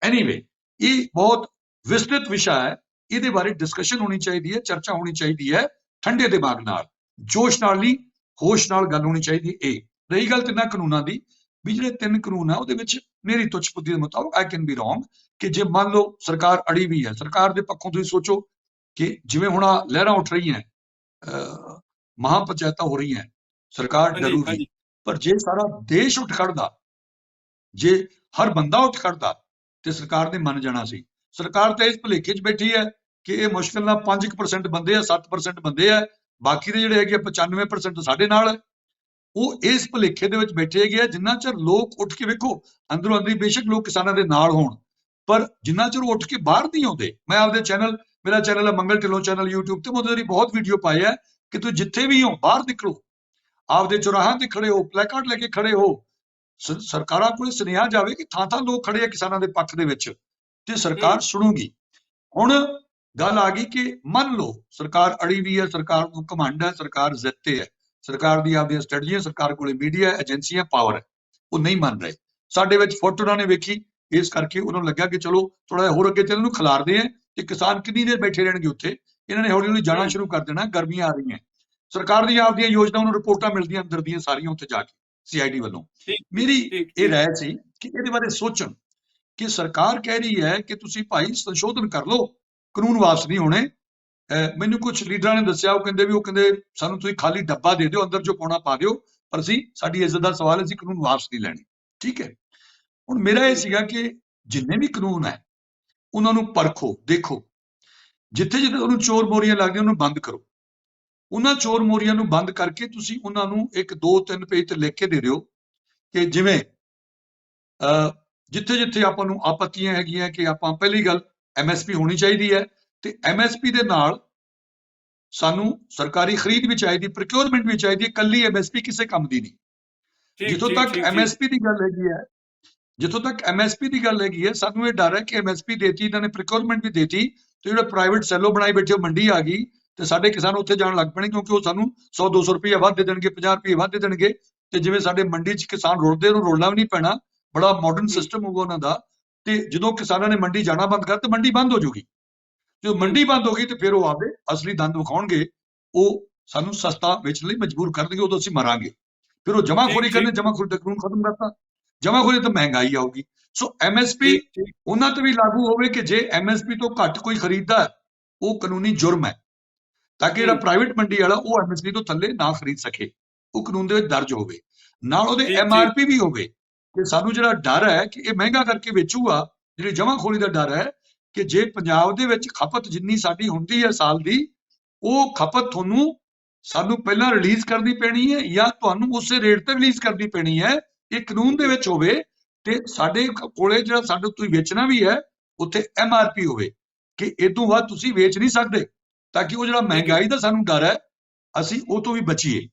ਐਨੀਵੇ ਇਹ ਬਹੁਤ ਵਿਸਤ੍ਰਿਤ ਵਿਸ਼ਾ ਹੈ, ਇਹਦੇ ਬਾਰੇ ਡਿਸਕਸ਼ਨ ਹੋਣੀ ਚਾਹੀਦੀ ਹੈ, ਚਰਚਾ ਹੋਣੀ ਚਾਹੀਦੀ ਹੈ, ਠੰਡੇ ਦਿਮਾਗ ਨਾਲ, ਜੋਸ਼ ਨਾਲ ਨਹੀਂ, ਹੋਸ਼ ਨਾਲ ਗੱਲ ਹੋਣੀ ਚਾਹੀਦੀ ਹੈ। ਇਹ ਰਹੀ ਗੱਲ ਤਿੰਨਾਂ ਕਾਨੂੰਨਾਂ ਦੀ, ਵੀ ਜਿਹੜੇ 3 ਕਾਨੂੰਨ ਆ ਉਹਦੇ ਵਿੱਚ ਮੇਰੀ ਤੁੱਛ ਬੁੱਧੀ ਦੇ ਮੁਤਾਬਕ ਆਈ ਕੈਨ ਬੀ ਰੋਂਗ, ਕਿ ਜੇ ਮੰਨ ਲਓ ਸਰਕਾਰ ਅੜੀ ਵੀ ਹੈ, ਸਰਕਾਰ ਦੇ ਪੱਖੋਂ ਤੁਸੀਂ ਸੋਚੋ ਕਿ ਜਿਵੇਂ ਹੁਣ ਲਹਿਰਾਂ ਉੱਠ ਰਹੀਆਂ, ਮਹਾਪੰਚਾਇਤਾਂ ਹੋ ਰਹੀਆਂ, ਸਰਕਾਰ ਡਰੂਗੀ, ਪਰ ਜੇ ਸਾਰਾ ਦੇਸ਼ ਉੱਠ ਖੜਦਾ, ਜੇ ਹਰ ਬੰਦਾ ਉੱਠ ਖੜਦਾ ਤੇ ਸਰਕਾਰ ਨੇ ਮੰਨ ਜਾਣਾ ਸੀ। ਸਰਕਾਰ ਤਾਂ ਇਸ ਭੁਲੇਖੇ 'ਚ ਬੈਠੀ ਹੈ ਕਿ ਇਹ ਮੁਸ਼ਕਿਲ ਨਾਲ 5% ਬੰਦੇ ਆ, 7% ਬੰਦੇ ਆ, ਬਾਕੀ ਦੇ ਜਿਹੜੇ ਹੈਗੇ 95% ਸਾਡੇ ਨਾਲ ਹੈ। ਉਹ ਇਸ ਭੁਲੇਖੇ ਦੇ ਵਿੱਚ ਬੈਠੇ ਹੈਗੇ ਆ, ਜਿੰਨਾ ਚਿਰ ਲੋਕ ਉੱਠ ਕੇ, ਵੇਖੋ ਅੰਦਰੋਂ ਅੰਦਰੀ ਬੇਸ਼ੱਕ ਲੋਕ ਕਿਸਾਨਾਂ ਦੇ ਨਾਲ ਹੋਣ, ਪਰ ਜਿੰਨਾ ਚਿਰ ਉੱਠ ਕੇ ਬਾਹਰ ਨਹੀਂ ਆਉਂਦੇ। ਮੈਂ ਆਪਦੇ ਚੈਨਲ, ਮੇਰਾ ਚੈਨਲ ਹੈ ਮੰਗਲ ਢਿੱਲੋਂ ਚੈਨਲ YouTube ਤੇ, ਮੈਂ ਉਹਦੇ ਲਈ ਬਹੁਤ ਵੀਡੀਓ ਪਾਏ ਹੈ ਕਿ ਤੁਸੀਂ ਜਿੱਥੇ ਵੀ ਹੋ ਬਾਹਰ ਨਿਕਲੋ, ਆਪਦੇ ਚੌਰਾਹਾਂ ਤੇ ਖੜੇ ਹੋ, ਪਲੈਕਾਰਡ ਲੈ ਕੇ ਖੜੇ ਹੋ, ਸਰਕਾਰਾਂ ਕੋਲ ਸੁਨੇਹਾ ਜਾਵੇ ਕਿ ਥਾਂ ਥਾਂ ਲੋਕ ਖੜੇ ਆ ਕਿਸਾਨਾਂ ਦੇ ਪੱਖ ਦੇ ਵਿੱਚ, ਤੇ ਸਰਕਾਰ ਸੁਣੂਗੀ। ਹੁਣ ਗੱਲ ਆ ਗਈ ਕਿ ਮੰਨ ਲਓ ਸਰਕਾਰ ਅੜੀ ਵੀ ਹੈ, ਸਰਕਾਰ ਨੂੰ ਘਮੰਡ ਹੈ, ਸਰਕਾਰ ਜ਼ਿੱਦ ਤੇ ਹੈ, ਸਰਕਾਰ ਦੀ ਆਪਦੀਆਂ ਸਟ੍ਰੈਟਜੀਆਂ, ਸਰਕਾਰ ਕੋਲੇ ਮੀਡੀਆ, ਏਜੰਸੀਆਂ, ਪਾਵਰ ਹੈ, ਉਹ ਨਹੀਂ ਮੰਨ ਰਹੇ। ਸਾਡੇ ਵਿੱਚ ਫੁੱਟ ਉਹਨਾਂ ਨੇ ਵੇਖੀ, ਇਸ ਕਰਕੇ ਉਹਨਾਂ ਨੂੰ ਲੱਗਾ ਕਿ ਚਲੋ ਥੋੜਾ ਜਿਹਾ ਹੋਰ ਅੱਗੇ ਚੱਲਣ ਨੂੰ ਖਿਲਾਰਦੇ ਆ, ਤੇ ਕਿਸਾਨ ਕਿੰਨੀ ਦੇਰ ਬੈਠੇ ਰਹਿਣਗੇ ਉੱਥੇ, ਇਹਨਾਂ ਨੇ ਹੌਲੀ ਹੌਲੀ ਜਾਣਾ ਸ਼ੁਰੂ ਕਰ ਦੇਣਾ। ਗਰਮੀਆਂ ਆ ਰਹੀਆਂ, ਸਰਕਾਰ ਦੀਆਂ ਆਪਦੀਆਂ ਯੋਜਨਾਵਾਂ ਨੂੰ ਰਿਪੋਰਟਾਂ ਮਿਲਦੀਆਂ ਅੰਦਰ ਦੀਆਂ ਸਾਰੀਆਂ ਉੱਥੇ ਜਾ ਕੇ CID ਵੱਲੋਂ। ਮੇਰੀ ਇਹ ਰਾਏ ਸੀ ਕਿ ਇਹਦੇ ਬਾਰੇ ਸੋਚਣ ਕਿ ਸਰਕਾਰ ਕਹਿ ਰਹੀ ਹੈ ਕਿ ਤੁਸੀਂ ਭਾਈ ਸੰਸ਼ੋਧਨ ਕਰ ਲਓ, ਕਾਨੂੰਨ ਵਾਪਸ ਨਹੀਂ ਹੋਣੇ। ਮੈਨੂੰ ਕੁਝ ਲੀਡਰਾਂ ਨੇ ਦੱਸਿਆ, ਉਹ ਕਹਿੰਦੇ ਸਾਨੂੰ ਤੁਸੀਂ ਖਾਲੀ ਡੱਬਾ ਦੇ ਦਿਓ, ਅੰਦਰ ਜੋ ਪਾਉਣਾ ਪਾ ਦਿਓ, ਪਰ ਅਸੀਂ, ਸਾਡੀ ਇੱਜ਼ਤ ਦਾ ਸਵਾਲ ਹੈ, ਅਸੀਂ ਕਾਨੂੰਨ ਵਾਪਸ ਨਹੀਂ ਲੈਣੇ। ਠੀਕ ਹੈ, ਹੁਣ ਮੇਰਾ ਇਹ ਸੀਗਾ ਕਿ ਜਿੰਨੇ ਵੀ ਕਾਨੂੰਨ ਹੈ ਉਹਨਾਂ ਨੂੰ ਪਰਖੋ, ਦੇਖੋ, ਜਿੱਥੇ ਜਿੱਥੇ ਉਹਨੂੰ ਚੋਰ ਮੋਰੀਆਂ ਲੱਗਦੀਆਂ ਉਹਨੂੰ ਬੰਦ ਕਰੋ। ਉਹਨਾਂ ਚੋਰ ਮੋਰੀਆਂ ਨੂੰ ਬੰਦ ਕਰਕੇ ਤੁਸੀਂ ਉਹਨਾਂ ਨੂੰ 1, 2, 3 ਪੇਜ ਤੇ ਲਿਖ ਕੇ ਦੇ ਦਿਓ ਕਿ ਜਿਵੇਂ ਜਿੱਥੇ ਜਿੱਥੇ ਆਪਾਂ ਨੂੰ ਆਪੱਤੀਆਂ ਹੈਗੀਆਂ ਕਿ ਆਪਾਂ, ਪਹਿਲੀ ਗੱਲ MSP ਹੋਣੀ ਚਾਹੀਦੀ ਹੈ, ਤੇ MSP ਦੇ ਨਾਲ ਸਾਨੂੰ ਸਰਕਾਰੀ ਖਰੀਦ ਵੀ ਚਾਹੀਦੀ, ਪ੍ਰੋਕਿਉਰਮੈਂਟ ਵੀ ਚਾਹੀਦੀ ਹੈ, ਕੱਲੀ MSP ਕਿਸੇ ਕੰਮ ਦੀ ਨਹੀਂ। ਜਿੱਥੋਂ ਤੱਕ MSP ਦੀ ਗੱਲ ਹੈਗੀ ਹੈ, ਜਿੱਥੋਂ ਤੱਕ MSP ਦੀ ਗੱਲ ਹੈਗੀ ਹੈ, ਸਾਨੂੰ ਇਹ ਡਰ ਹੈ ਕਿ MSP ਦੇਤੀ, ਇਹਨਾਂ ਨੇ ਪ੍ਰੋਕਿਉਰਮੈਂਟ ਵੀ ਦੇਤੀ, ਤੇ ਜਿਹੜੇ ਪ੍ਰਾਈਵੇਟ ਸੈਲੋ ਬਣਾਈ ਬੈਠੇ, ਮੰਡੀ ਆ ਗਈ, ਤੇ ਸਾਡੇ ਕਿਸਾਨ ਉੱਥੇ ਜਾਣ ਲੱਗ ਪੈਣੇ, ਕਿਉਂਕਿ ਉਹ ਸਾਨੂੰ 100-200 ਰੁਪਏ ਵੱਧ ਦੇ ਦੇਣਗੇ, 50 ਰੁਪਏ ਵੱਧ ਦੇ ਦੇਣਗੇ, ਤੇ ਜਿਵੇਂ ਸਾਡੇ ਮੰਡੀ 'ਚ ਕਿਸਾਨ ਰੁਲਦੇ, ਉਹਨੂੰ ਰੁਲਣਾ ਵੀ ਨਹੀਂ ਪੈਣਾ, ਬੜਾ ਮਾਡਰਨ ਸਿਸਟਮ ਹੋਊਗਾ ਉਹਨਾਂ ਦਾ। ਤੇ ਜਦੋਂ ਕਿਸਾਨਾਂ ਨੇ ਮੰਡੀ ਜਾਣਾ ਬੰਦ ਕਰ, ਤੇ ਮੰਡੀ ਬੰਦ ਹੋ ਜਾਊਗੀ। ਜਦੋਂ ਮੰਡੀ ਬੰਦ ਹੋ ਗਈ ਤੇ ਫਿਰ ਉਹ ਆਪਦੇ ਅਸਲੀ ਦੰਦ ਵਿਖਾਉਣਗੇ, ਉਹ ਸਾਨੂੰ ਸਸਤਾ ਵੇਚਣ ਲਈ ਮਜਬੂਰ ਕਰ ਦੇਣਗੇ, ਉਦੋਂ ਅਸੀਂ ਮਰਾਂਗੇ। ਫਿਰ ਉਹ ਜਮਾਖੋਰੀ ਕਰਨੇ, ਜਮਾਖੋਰੀ ਦਾ ਕਾਨੂੰਨ ਖਤਮ ਕਰਤਾ, ਜਮਾਖੋਰੀ ਤਾਂ ਮਹਿੰਗਾਈ ਆਊਗੀ। ਸੋ MSP ਉਹਨਾਂ ਤੇ ਵੀ ਲਾਗੂ ਹੋਵੇ ਕਿ ਜੇ MSP ਤੋਂ ਘੱਟ ਕੋਈ ਖਰੀਦਦਾ ਹੈ, ਉਹ ਕਾਨੂੰਨੀ ਜੁਰਮ ਹੈ, ਤਾਂ ਕਿ ਜਿਹੜਾ ਪ੍ਰਾਈਵੇਟ ਮੰਡੀ ਵਾਲਾ ਉਹ MSP ਤੋਂ ਥੱਲੇ ਨਾ ਖਰੀਦ ਸਕੇ, ਉਹ ਕਾਨੂੰਨ ਦੇ ਵਿੱਚ ਦਰਜ ਹੋਵੇ। ਨਾਲ ਉਹਦੇ MRP ਵੀ ਹੋਵੇ, ਕਿ ਸਾਨੂੰ ਜਿਹੜਾ ਡਰ ਹੈ ਕਿ ਇਹ ਮਹਿੰਗਾ ਕਰਕੇ ਵੇਚੂਗਾ, ਜਿਹੜੀ ਜਮਾਖੋਰੀ ਦਾ ਡਰ ਹੈ ਕਿ ਜੇ ਪੰਜਾਬ ਦੇ ਵਿੱਚ ਖਪਤ ਜਿੰਨੀ ਸਾਡੀ ਹੁੰਦੀ ਹੈ ਸਾਲ ਦੀ, ਉਹ ਖਪਤ ਤੁਹਾਨੂੰ, ਸਾਨੂੰ ਪਹਿਲਾਂ ਰਿਲੀਜ਼ ਕਰਨੀ ਪੈਣੀ ਹੈ ਜਾਂ ਤੁਹਾਨੂੰ ਉਸੇ ਰੇਟ ਤੇ ਰਿਲੀਜ਼ ਕਰਨੀ ਪੈਣੀ ਹੈ। ਇਹ ਕਾਨੂੰਨ ਦੇ ਵਿੱਚ ਹੋਵੇ, ਤੇ ਸਾਡੇ ਕੋਲੇ ਜਿਹੜਾ ਸਾਡੇ ਤੁਸੀਂ ਵੇਚਣਾ ਵੀ ਹੈ, ਉੱਥੇ MRP ਹੋਵੇ ਕਿ ਇਹ ਤੋਂ ਵੱਧ ਤੁਸੀਂ ਵੇਚ ਨਹੀਂ ਸਕਦੇ, ਤਾਂ ਕਿ ਉਹ ਜਿਹੜਾ ਮਹਿੰਗਾਈ ਦਾ ਸਾਨੂੰ ਡਰ ਹੈ, ਅਸੀਂ ਉਹ ਤੋਂ ਵੀ ਬਚੀਏ।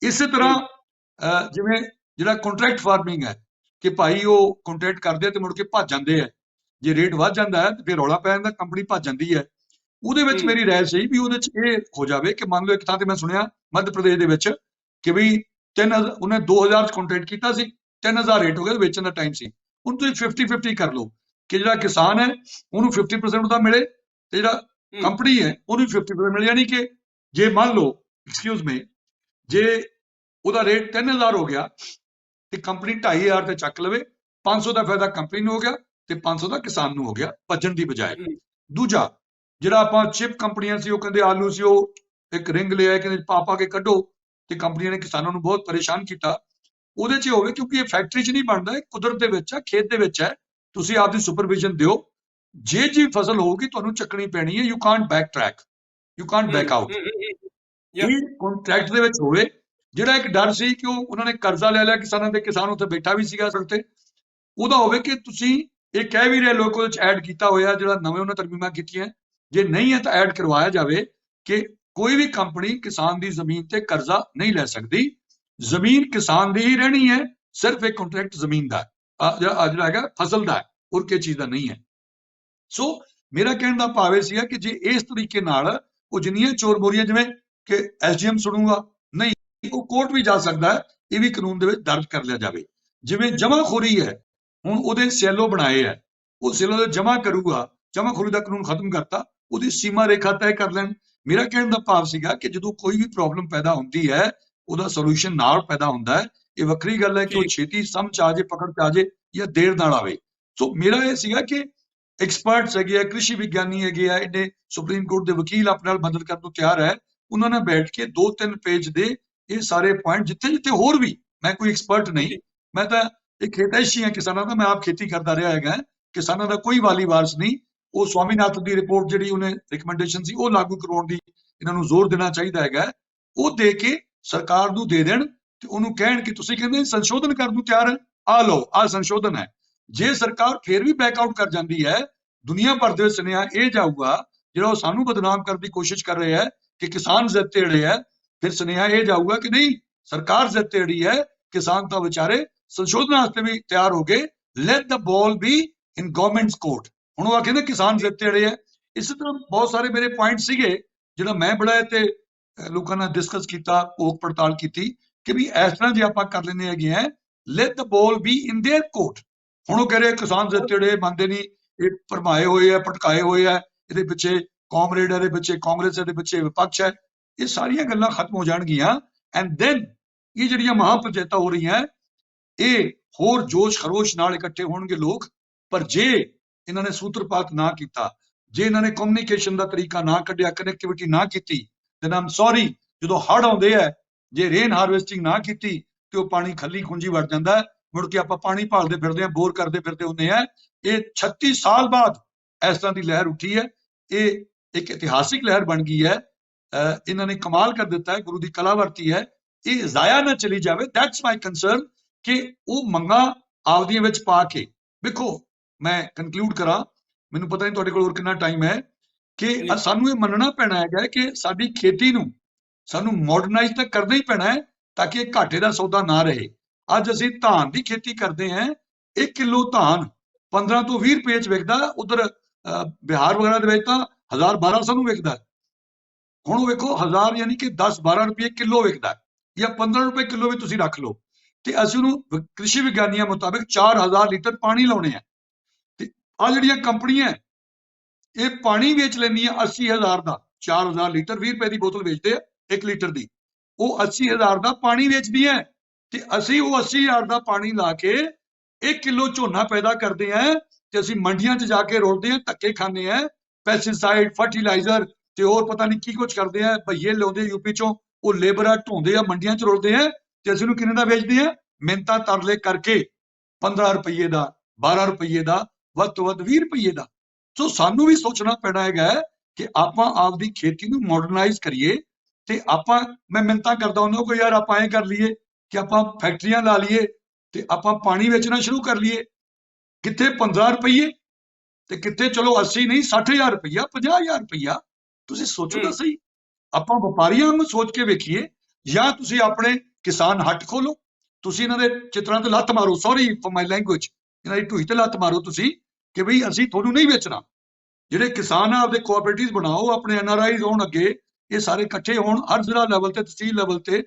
ਇਸੇ ਤਰ੍ਹਾਂ ਜਿਵੇਂ ਜਿਹੜਾ ਕੰਟਰੈਕਟ ਫਾਰਮਿੰਗ ਹੈ, ਕਿ ਭਾਈ ਉਹ ਕੰਟਰੈਕਟ ਕਰਦੇ ਆ ਤੇ ਮੁੜ ਕੇ ਭੱਜ ਜਾਂਦੇ ਆ, ਜੇ ਰੇਟ ਵੱਧ ਜਾਂਦਾ ਹੈ ਤੇ ਫਿਰ ਰੌਲਾ ਪੈ ਜਾਂਦਾ, ਕੰਪਨੀ ਭੱਜ ਜਾਂਦੀ ਹੈ। ਉਹਦੇ ਵਿੱਚ ਮੇਰੀ ਰਾਏ ਸੀ ਵੀ ਉਹਦੇ 'ਚ ਇਹ ਹੋ ਜਾਵੇ ਕਿ ਮੰਨ ਲਓ ਇੱਕ ਥਾਂ ਤੇ ਮੈਂ ਸੁਣਿਆ ਮੱਧ ਪ੍ਰਦੇਸ਼ ਦੇ ਵਿੱਚ ਕਿ ਵੀ ਉਹਨੇ 2000 'ਚ ਕੰਟਰੈਕਟ ਕੀਤਾ ਸੀ, 3000 ਰੇਟ ਹੋ ਗਿਆ, ਵੇਚਣ ਦਾ ਟਾਈਮ ਸੀ। ਹੁਣ ਤੁਸੀਂ 50-50 ਕਰ ਲਓ ਕਿ ਜਿਹੜਾ ਕਿਸਾਨ ਹੈ ਉਹਨੂੰ 50% ਉਹਦਾ ਮਿਲੇ, ਤੇ ਜਿਹੜਾ ਕੰਪਨੀ ਹੈ ਉਹਨੂੰ 50% ਮਿਲੇ। ਯਾਨੀ ਕਿ ਜੇ ਮੰਨ ਲਓ, ਐਕਸਕਿਊਜ਼ ਮੀ, ਜੇ ਉਹਦਾ ਰੇਟ 3000 ਹੋ ਗਿਆ ਤੇ ਕੰਪਨੀ 2500 ਤੇ ਚੱਕ ਲਵੇ, 500 ਦਾ ਫਾਇਦਾ ਕੰਪਨੀ ਨੂੰ ਹੋ ਗਿਆ ਤੇ 500 ਦਾ ਕਿਸਾਨ ਨੂੰ ਹੋ ਗਿਆ, ਭੱਜਣ ਦੀ ਬਜਾਏ। ਦੂਜਾ ਜਿਹੜਾ ਆਪਾਂ ਚਿਪ ਕੰਪਨੀਆਂ ਸੀ, ਉਹ ਕਹਿੰਦੇ ਆਲੂ ਸੀ, ਉਹ ਇੱਕ ਰਿੰਗ ਲਿਆ, ਕਹਿੰਦੇ ਪਾ ਕੇ ਕੱਢੋ, ਤੇ ਕੰਪਨੀਆਂ ਨੇ ਕਿਸਾਨਾਂ ਨੂੰ ਬਹੁਤ ਪਰੇਸ਼ਾਨ ਕੀਤਾ। ਉਹਦੇ 'ਚ ਹੋਵੇ, ਕਿਉਂਕਿ ਇਹ ਫੈਕਟਰੀ 'ਚ ਨਹੀਂ ਬਣਦਾ, ਇਹ ਕੁਦਰਤ ਦੇ ਵਿੱਚ ਹੈ, ਖੇਤ ਦੇ ਵਿੱਚ ਹੈ, ਤੁਸੀਂ ਆਪਦੀ ਸੁਪਰਵਿਜ਼ਨ ਦਿਓ, ਜੇ ਜੀ ਫਸਲ ਹੋਊਗੀ ਤੁਹਾਨੂੰ ਚੱਕਣੀ ਪੈਣੀ ਹੈ, you Kant back track, you Kant back out. ਇਹ ਕੰਟਰੈਕਟ ਦੇ ਵਿੱਚ ਹੋਵੇ। ਜਿਹੜਾ ਇੱਕ ਡਰ ਸੀ ਕਿ ਉਹਨਾਂ ਨੇ ਕਰਜ਼ਾ ਲੈ ਲਿਆ ਕਿਸਾਨਾਂ ਦੇ, ਕਿਸਾਨ ਉੱਥੇ ਬੈਠਾ ਵੀ ਸੀਗਾ ਸੜਕ ਤੇ, ਉਹਦਾ ਹੋਵੇ ਕਿ ਤੁਸੀਂ ਇਹ ਕਹਿ ਵੀ ਰਹੇ ਲੋਕ ਉਹਦੇ 'ਚ ਐਡ ਕੀਤਾ ਹੋਇਆ, ਜਿਹੜਾ ਨਵੇਂ ਉਹਨਾਂ ਤਰਮੀਮਾਂ ਕੀਤੀਆਂ, ਜੇ ਨਹੀਂ ਹੈ ਤਾਂ ਐਡ ਕਰਵਾਇਆ ਜਾਵੇ ਕਿ ਕੋਈ ਵੀ ਕੰਪਨੀ ਕਿਸਾਨ ਦੀ ਜ਼ਮੀਨ ਤੇ ਕਰਜ਼ਾ ਨਹੀਂ ਲੈ ਸਕਦੀ, ਜ਼ਮੀਨ ਕਿਸਾਨ ਦੀ ਹੀ ਰਹਿਣੀ ਹੈ, ਸਿਰਫ ਇੱਕ ਕੰਟਰੈਕਟ ਜ਼ਮੀਨ ਦਾ ਜਿਹੜਾ ਹੈਗਾ ਫਸਲ ਦਾ ਹੈ, ਹੋਰ ਕਿਸੇ ਚੀਜ਼ ਦਾ ਨਹੀਂ ਹੈ। ਸੋ ਮੇਰਾ ਕਹਿਣ ਦਾ ਭਾਵ ਇਹ ਸੀਗਾ ਕਿ ਜੇ ਇਸ ਤਰੀਕੇ ਨਾਲ ਉਹ ਜਿੰਨੀਆਂ ਚੋਰ ਮੋਰੀਆਂ, ਜਿਵੇਂ ਕਿ SDM ਸੁਣੂਗਾ, ਨਹੀਂ, ਉਹ ਕੋਰਟ ਵੀ ਜਾ ਸਕਦਾ ਹੈ, ਇਹ ਵੀ ਕਾਨੂੰਨ ਦੇ ਵਿੱਚ ਦਰਜ ਕਰ ਲਿਆ ਜਾਵੇ। ਜਿਵੇਂ ਜਮਾਖੋਰੀ ਹੈ, ਹੁਣ ਉਹਦੇ ਸੈਲੋ ਬਣਾਏ ਹੈ, ਉਹ ਸਿਲੋ ਜਮਾ ਕਰੂਗਾ, ਜਮਾਖੋਰੀ ਦਾ ਕਾਨੂੰਨ ਖਤਮ ਕਰਤਾ, ਉਹਦੀ ਸੀਮਾ ਰੇਖਾ ਤੈਅ ਕਰ ਲੈਣ। ਮੇਰਾ ਕਹਿਣ ਦਾ ਭਾਵ ਸੀਗਾ ਕਿ ਜਦੋਂ ਕੋਈ ਵੀ ਪ੍ਰੋਬਲਮ ਪੈਦਾ ਹੁੰਦੀ ਹੈ ਉਹਦਾ ਸੋਲੂਸ਼ਨ ਨਾਲ ਪੈਦਾ ਹੁੰਦਾ ਹੈ। ਇਹ ਵੱਖਰੀ ਗੱਲ ਹੈ ਕਿ ਉਹ ਛੇਤੀ ਸਮਝ ਆ ਜੇ, ਪਕੜ ਚ ਆ ਜੇ ਜਾਂ ਦੇਰ ਨਾਲ ਆਵੇ। ਸੋ ਮੇਰਾ ਇਹ ਸੀਗਾ ਕਿ ਐਕਸਪਰਟਸ ਹੈਗੇ ਆ, ਕ੍ਰਿਸ਼ੀ ਵਿਗਿਆਨੀ ਹੈਗੇ ਆ, ਇਹਨੇ ਸੁਪਰੀਮ ਕੋਰਟ ਦੇ ਵਕੀਲ ਆਪਣੇ ਨਾਲ ਮਦਦ ਕਰਨ ਨੂੰ ਤਿਆਰ ਹੈ। ਉਹਨਾਂ ਨਾਲ ਬੈਠ ਕੇ 2-3 ਪੇਜ ਦੇ ਇਹ ਸਾਰੇ ਪੁਆਇੰਟ, ਜਿੱਥੇ ਜਿੱਥੇ ਹੋਰ ਵੀ, ਮੈਂ ਕੋਈ ਐਕਸਪਰਟ ਨਹੀਂ, ਮੈਂ ਤਾਂ ਇੱਕ ਖੇਤੈਸ਼ੀ ਹਾਂ ਕਿਸਾਨਾਂ ਦਾ, ਮੈਂ ਆਪ ਖੇਤੀ ਕਰਦਾ ਰਿਹਾ ਹੈਗਾ, ਕਿਸਾਨਾਂ ਦਾ ਕੋਈ ਵਾਲੀ ਵਾਰਸ ਨਹੀਂ। ਉਹ ਸਵਾਮੀਨਾਥਨ ਦੀ ਰਿਪੋਰਟ ਜਿਹੜੀ ਉਹਨੇ ਰਿਕਮੈਂਡੇਸ਼ਨ ਸੀ ਉਹ ਲਾਗੂ ਕਰਵਾਉਣ ਦੀ ਇਹਨਾਂ ਨੂੰ ਜ਼ੋਰ ਦੇਣਾ ਚਾਹੀਦਾ ਹੈਗਾ। ਉਹ ਦੇ ਕੇ ਸਰਕਾਰ ਨੂੰ ਦੇ ਦੇਣ ਤੇ ਉਹਨੂੰ ਕਹਿਣ ਕਿ ਤੁਸੀਂ ਕਹਿੰਦੇ ਸੰਸ਼ੋਧਨ ਕਰਨ ਨੂੰ ਤਿਆਰ ਹੈ, ਆ ਲਓ, ਆ ਸੰਸ਼ੋਧਨ ਹੈ। ਜੇ ਸਰਕਾਰ ਫੇਰ ਵੀ ਬੈਕਆਊਟ ਕਰ ਜਾਂਦੀ ਹੈ, ਦੁਨੀਆ ਭਰ ਦੇ ਵਿੱਚ ਸੁਨੇਹਾ ਇਹ ਜਾਊਗਾ, ਜਿਹੜਾ ਉਹ ਸਾਨੂੰ ਬਦਨਾਮ ਕਰਨ ਦੀ ਕੋਸ਼ਿਸ਼ ਕਰ ਰਹੇ ਹੈ ਕਿ ਕਿਸਾਨ ਜ਼ਿੱਦ ਤੇ ਅੜੇ ਹੈ, ਫਿਰ ਸੁਨੇਹਾ ਇਹ ਜਾਊਗਾ ਕਿ ਨਹੀਂ, ਸਰਕਾਰ ਜ਼ਿੱਦ ਤੇ ਅੜੀ ਹੈ, ਕਿਸਾਨ ਤਾਂ ਵਿਚਾਰੇ ਸੰਸ਼ੋਧਨ ਵਾਸਤੇ ਵੀ ਤਿਆਰ ਹੋ ਗਏ, let the ball be in government's court. ਹੁਣ ਉਹ ਕਹਿੰਦੇ ਕਿਸਾਨ ਜ਼ਿੱਦ ਤੇ ਅੜੇ ਹੈ। ਇਸੇ ਤਰ੍ਹਾਂ ਬਹੁਤ ਸਾਰੇ ਮੇਰੇ ਪੁਆਇੰਟ ਸੀਗੇ ਜਿਹੜਾ ਮੈਂ ਬੜਾ ਤੇ ਲੋਕਾਂ ਨਾਲ ਡਿਸਕਸ ਕੀਤਾ, ਭੋਗ ਪੜਤਾਲ ਕੀਤੀ ਕਿ ਵੀ ਇਸ ਤਰ੍ਹਾਂ ਜੇ ਆਪਾਂ ਕਰ ਲੈਂਦੇ ਹੈਗੇ ਆ, let the ball be in their court. ਹੁਣ ਉਹ ਕਹਿ ਰਹੇ ਕਿਸਾਨ ਜ਼ਿੱਦ ਤੇ ਅੜੇ, ਮੰਨਦੇ ਨਹੀਂ, ਇਹ ਭਰਮਾਏ ਹੋਏ ਆ, ਭਟਕਾਏ ਹੋਏ ਆ, ਇਹਦੇ ਪਿੱਛੇ ਕਾਮਰੇਡ, ਇਹਦੇ ਪਿੱਛੇ ਕਾਂਗਰਸ, ਇਹਦੇ ਪਿੱਛੇ ਵਿਪਕਸ਼ ਹੈ। ਇਹ ਸਾਰੀਆਂ ਗੱਲਾਂ ਖਤਮ ਹੋ ਜਾਣਗੀਆਂ ਐਂਡ ਦੈਨ ਇਹ ਜਿਹੜੀਆਂ ਮਹਾਪੰਚਾਇਤਾਂ ਹੋ ਰਹੀਆਂ, ਇਹ ਹੋਰ ਜੋਸ਼ ਖਰੋਸ਼ ਨਾਲ ਇਕੱਠੇ ਹੋਣਗੇ ਲੋਕ। ਪਰ ਜੇ ਇਹਨਾਂ ਨੇ ਸੂਤਰਪਾਤ ਨਾ ਕੀਤਾ, ਜੇ ਇਹਨਾਂ ਨੇ ਕਮਿਊਨੀਕੇਸ਼ਨ ਦਾ ਤਰੀਕਾ ਨਾ ਕੱਢਿਆ, ਕਨੈਕਟੀਵਿਟੀ ਨਾ ਕੀਤੀ, then I'm sorry, ਜਦੋਂ ਹੜ੍ਹ ਆਉਂਦੇ ਆ, ਜੇ ਰੇਨ ਹਾਰਵੈਸਟਿੰਗ ਨਾ ਕੀਤੀ ਤੇ ਉਹ ਪਾਣੀ ਖੱਲੀ ਖੁੰਜੀ ਵੜ ਜਾਂਦਾ ਹੈ। ਮੁੜ ਕੇ ਆਪਾਂ ਪਾਣੀ ਭਾਲਦੇ ਫਿਰਦੇ ਆ, ਬੋਰ ਕਰਦੇ ਫਿਰਦੇ ਹੁੰਦੇ ਆ। ਇਹ 36 ਸਾਲ ਬਾਅਦ ਇਸ ਤਰ੍ਹਾਂ ਦੀ ਲਹਿਰ ਉੱਠੀ ਹੈ, ਇਹ ਇੱਕ ਇਤਿਹਾਸਿਕ ਲਹਿਰ ਬਣ ਗਈ ਹੈ। ਇਹਨਾਂ ਨੇ ਕਮਾਲ ਕਰ ਦਿੱਤਾ ਹੈ, ਗੁਰੂ ਦੀ ਕਲਾ ਵਰਤੀ ਹੈ, ਇਹ ਜ਼ਾਇਆ ਨਾ ਚਲੀ ਜਾਵੇ। ਦੈਟਸ ਮਾਈ ਕੰਸਰਨ ਕਿ ਉਹ ਮੰਗਾਂ ਆਪਦੀਆਂ ਵਿੱਚ ਪਾ ਕੇ ਵੇਖੋ। ਮੈਂ ਕਨਕਲੂਡ ਕਰਾਂ, ਮੈਨੂੰ ਪਤਾ ਨਹੀਂ ਤੁਹਾਡੇ ਕੋਲ ਹੋਰ ਕਿੰਨਾ ਟਾਈਮ ਹੈ, ਕਿ ਸਾਨੂੰ ਇਹ ਮੰਨਣਾ ਪੈਣਾ ਹੈਗਾ ਕਿ ਸਾਡੀ ਖੇਤੀ ਨੂੰ ਸਾਨੂੰ ਮਾਡਰਨਾਈਜ਼ ਤਾਂ ਕਰਨਾ ਹੀ ਪੈਣਾ ਹੈ ਤਾਂ ਕਿ ਇਹ ਘਾਟੇ ਦਾ ਸੌਦਾ ਨਾ ਰਹੇ। ਅੱਜ ਅਸੀਂ ਧਾਨ ਦੀ ਖੇਤੀ ਕਰਦੇ ਹਾਂ, 1 ਕਿਲੋ ਧਾਨ 15 ਤੋਂ 20 ਰੁਪਏ ਚ ਵਿਕਦਾ, ਉਧਰ ਬਿਹਾਰ ਵਗੈਰਾ ਦੇ ਵਿੱਚ ਤਾਂ 1000-1200 ਨੂੰ ਵਿਕਦਾ। ਹੁਣ ਉਹ ਵੇਖੋ 1000 ਯਾਨੀ ਕਿ 10-12 ਰੁਪਏ ਕਿਲੋ ਵਿਕਦਾ, ਜਾਂ 15 ਰੁਪਏ ਕਿਲੋ ਵੀ ਤੁਸੀਂ ਰੱਖ ਲਓ, ਤੇ ਅਸੀਂ ਉਹਨੂੰ ਕ੍ਰਿਸ਼ੀ ਵਿਗਿਆਨੀਆਂ ਮੁਤਾਬਿਕ 4000 ਲੀਟਰ ਪਾਣੀ ਲਾਉਣੇ ਆ। ਤੇ ਆ ਜਿਹੜੀਆਂ ਕੰਪਨੀਆਂ ਇਹ ਪਾਣੀ ਵੇਚ ਲੈਂਦੀਆਂ 80000 ਦਾ, 4000 ਲੀਟਰ 20 ਰੁਪਏ ਦੀ ਬੋਤਲ ਵੇਚਦੇ ਆ 1 ਲੀਟਰ ਦੀ, ਉਹ 80000 ਦਾ ਪਾਣੀ ਵੇਚਦੀਆਂ, ਤੇ ਅਸੀਂ ਉਹ 80000 ਦਾ ਪਾਣੀ ਲਾ ਕੇ 1 ਕਿਲੋ ਝੋਨਾ ਪੈਦਾ ਕਰਦੇ ਆ, ਤੇ ਅਸੀਂ ਮੰਡੀਆਂ 'ਚ ਜਾ ਕੇ ਰੋਲਦੇ ਆ, ਧੱਕੇ ਖਾਂਦੇ ਆ, ਪੈਸਟੀਸਾਈਡ, ਫਰਟੀਲਾਈਜ਼ਰ ਤੇ ਹੋਰ ਪਤਾ ਨਹੀਂ ਕੀ ਕੁਝ ਕਰਦੇ ਆ। ਭਈਏ ਲਿਆਉਂਦੇ ਯੂਪੀ ਚੋਂ, ਉਹ ਲੇਬਰਾਂ ਢੋਂਦੇ ਆ, ਮੰਡੀਆਂ 'ਚ ਰੋਲਦੇ ਆ, ਤੇ ਅਸੀਂ ਉਹਨੂੰ ਕਿੰਨੇ ਦਾ ਵੇਚਦੇ ਆ? ਮਿੰਨਤਾਂ ਤਰਲੇ ਕਰਕੇ 15 ਰੁਪਏ ਦਾ, 12 ਰੁਪਏ ਦਾ, ਵੱਧ ਤੋਂ ਵੱਧ 20 ਰੁਪਏ ਦਾ। ਸੋ ਸਾਨੂੰ ਵੀ ਸੋਚਣਾ ਪੈਣਾ ਹੈਗਾ ਕਿ ਆਪਾਂ ਆਪਦੀ ਖੇਤੀ ਨੂੰ ਮਾਡਰਨਾਈਜ਼ ਕਰੀਏ। ਤੇ ਆਪਾਂ, ਮੈਂ ਮਿੰਨਤਾਂ ਕਰਦਾ ਉਹਨਾਂ ਕੋਲ, ਯਾਰ ਆਪਾਂ ਇਹ ਕਰ ਲਈਏ ਕਿ ਆਪਾਂ ਫੈਕਟਰੀਆਂ ਲਾ ਲਈਏ ਤੇ ਆਪਾਂ ਪਾਣੀ ਵੇਚਣਾ ਸ਼ੁਰੂ ਕਰ ਲਈਏ। ਕਿੱਥੇ 15 ਰੁਪਏ ਤੇ ਕਿੱਥੇ ਚਲੋ 80 ਨਹੀਂ 60000 ਰੁਪਇਆ, 50000 ਰੁਪਇਆ। ਤੁਸੀਂ ਸੋਚੋ ਤਾਂ ਸਹੀ, ਆਪਾਂ ਵਪਾਰੀਆਂ ਨੂੰ ਸੋਚ ਕੇ ਵੇਖੀਏ, ਜਾਂ ਤੁਸੀਂ ਆਪਣੇ ਕਿਸਾਨ ਹੱਟ ਖੋਲੋ, ਤੁਸੀਂ ਇਹਨਾਂ ਦੇ ਚਿੱਤਰਾਂ ਤੇ ਲੱਤ ਮਾਰੋ, ਸੌਰੀ ਫॉर ਮਾਈ ਲੈਂਗੁਏਜ, ਇਹਨਾਂ ਦੀ ਢੂਹੀ ਤੇ ਲੱਤ ਮਾਰੋ ਤੁਸੀਂ ਕਿ ਬਈ ਅਸੀਂ ਤੁਹਾਨੂੰ ਨਹੀਂ ਵੇਚਣਾ। ਜਿਹੜੇ ਕਿਸਾਨ ਆ ਆਪਦੇ ਕੋਆਪਰੇਟਿਵ ਬਣਾਓ, ਆਪਣੇ NRIs ਹੋਣ ਅੱਗੇ, ਇਹ ਸਾਰੇ ਇਕੱਠੇ ਹੋਣ, ਹਰ ਜ਼ਿਲ੍ਹਾ ਲੈਵਲ ਤੇ, ਤਹਿਸੀਲ ਲੈਵਲ ਤੇ,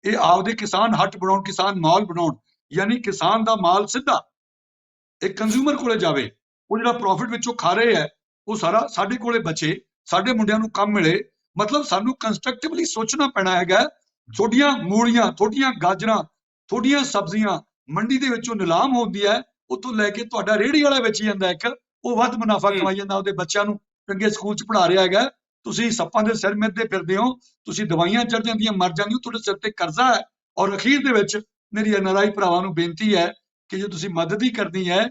ਇਹ ਆਪਦੇ ਕਿਸਾਨ ਹੱਟ ਬਣਾਉਣ, ਕਿਸਾਨ ਮਾਲ ਬਣਾਉਣ, ਯਾਨੀ ਕਿਸਾਨ ਦਾ ਮਾਲ ਸਿੱਧਾ ਇੱਕ ਕੰਜ਼ਿਊਮਰ ਕੋਲੇ ਜਾਵੇ, ਉਹ ਜਿਹੜਾ ਪ੍ਰੋਫਿਟ ਵਿੱਚੋਂ ਖਾ ਰਹੇ ਹੈ ਉਹ ਸਾਰਾ ਸਾਡੇ ਕੋਲੇ ਬਚੇ, ਸਾਡੇ ਮੁੰਡਿਆਂ ਨੂੰ ਕੰਮ ਮਿਲੇ। ਮਤਲਬ ਸਾਨੂੰ ਕੰਸਟਰਕਟਿਵਲੀ ਸੋਚਣਾ ਪੈਣਾ ਹੈਗਾ। ਤੁਹਾਡੀਆਂ ਮੂਲੀਆਂ, ਤੁਹਾਡੀਆਂ ਗਾਜਰਾਂ, ਤੁਹਾਡੀਆਂ ਸਬਜ਼ੀਆਂ ਮੰਡੀ ਦੇ ਵਿੱਚੋਂ ਨਿਲਾਮ ਹੁੰਦੀ ਹੈ, ਉੱਥੋਂ ਲੈ ਕੇ ਤੁਹਾਡਾ ਰੇਹੜੀ ਵਾਲਾ ਵੇਚੀ ਜਾਂਦਾ ਇੱਕ, ਉਹ ਵੱਧ ਮੁਨਾਫਾ ਕਮਾਈ ਜਾਂਦਾ, ਉਹਦੇ ਬੱਚਿਆਂ ਨੂੰ ਚੰਗੇ ਸਕੂਲ 'ਚ ਪੜ੍ਹਾ ਰਿਹਾ ਹੈਗਾ। ਤੁਸੀਂ ਸੱਪਾਂ ਦੇ ਸਿਰ ਮਿੱਧਦੇ ਫਿਰਦੇ ਹੋ, ਤੁਸੀਂ ਦਵਾਈਆਂ ਚੜ ਜਾਂਦੀਆਂ, ਮਰ ਜਾਂਦੀਆਂ, ਤੁਹਾਡੇ ਸਿਰ ਤੇ ਕਰਜ਼ਾ ਹੈ। ਔਰ ਅਖੀਰ ਦੇ ਵਿੱਚ ਮੇਰੀ NRI ਭਰਾਵਾਂ ਨੂੰ ਬੇਨਤੀ ਹੈ ਕਿ ਜੇ ਤੁਸੀਂ ਮਦਦ ਹੀ ਕਰਨੀ ਹੈ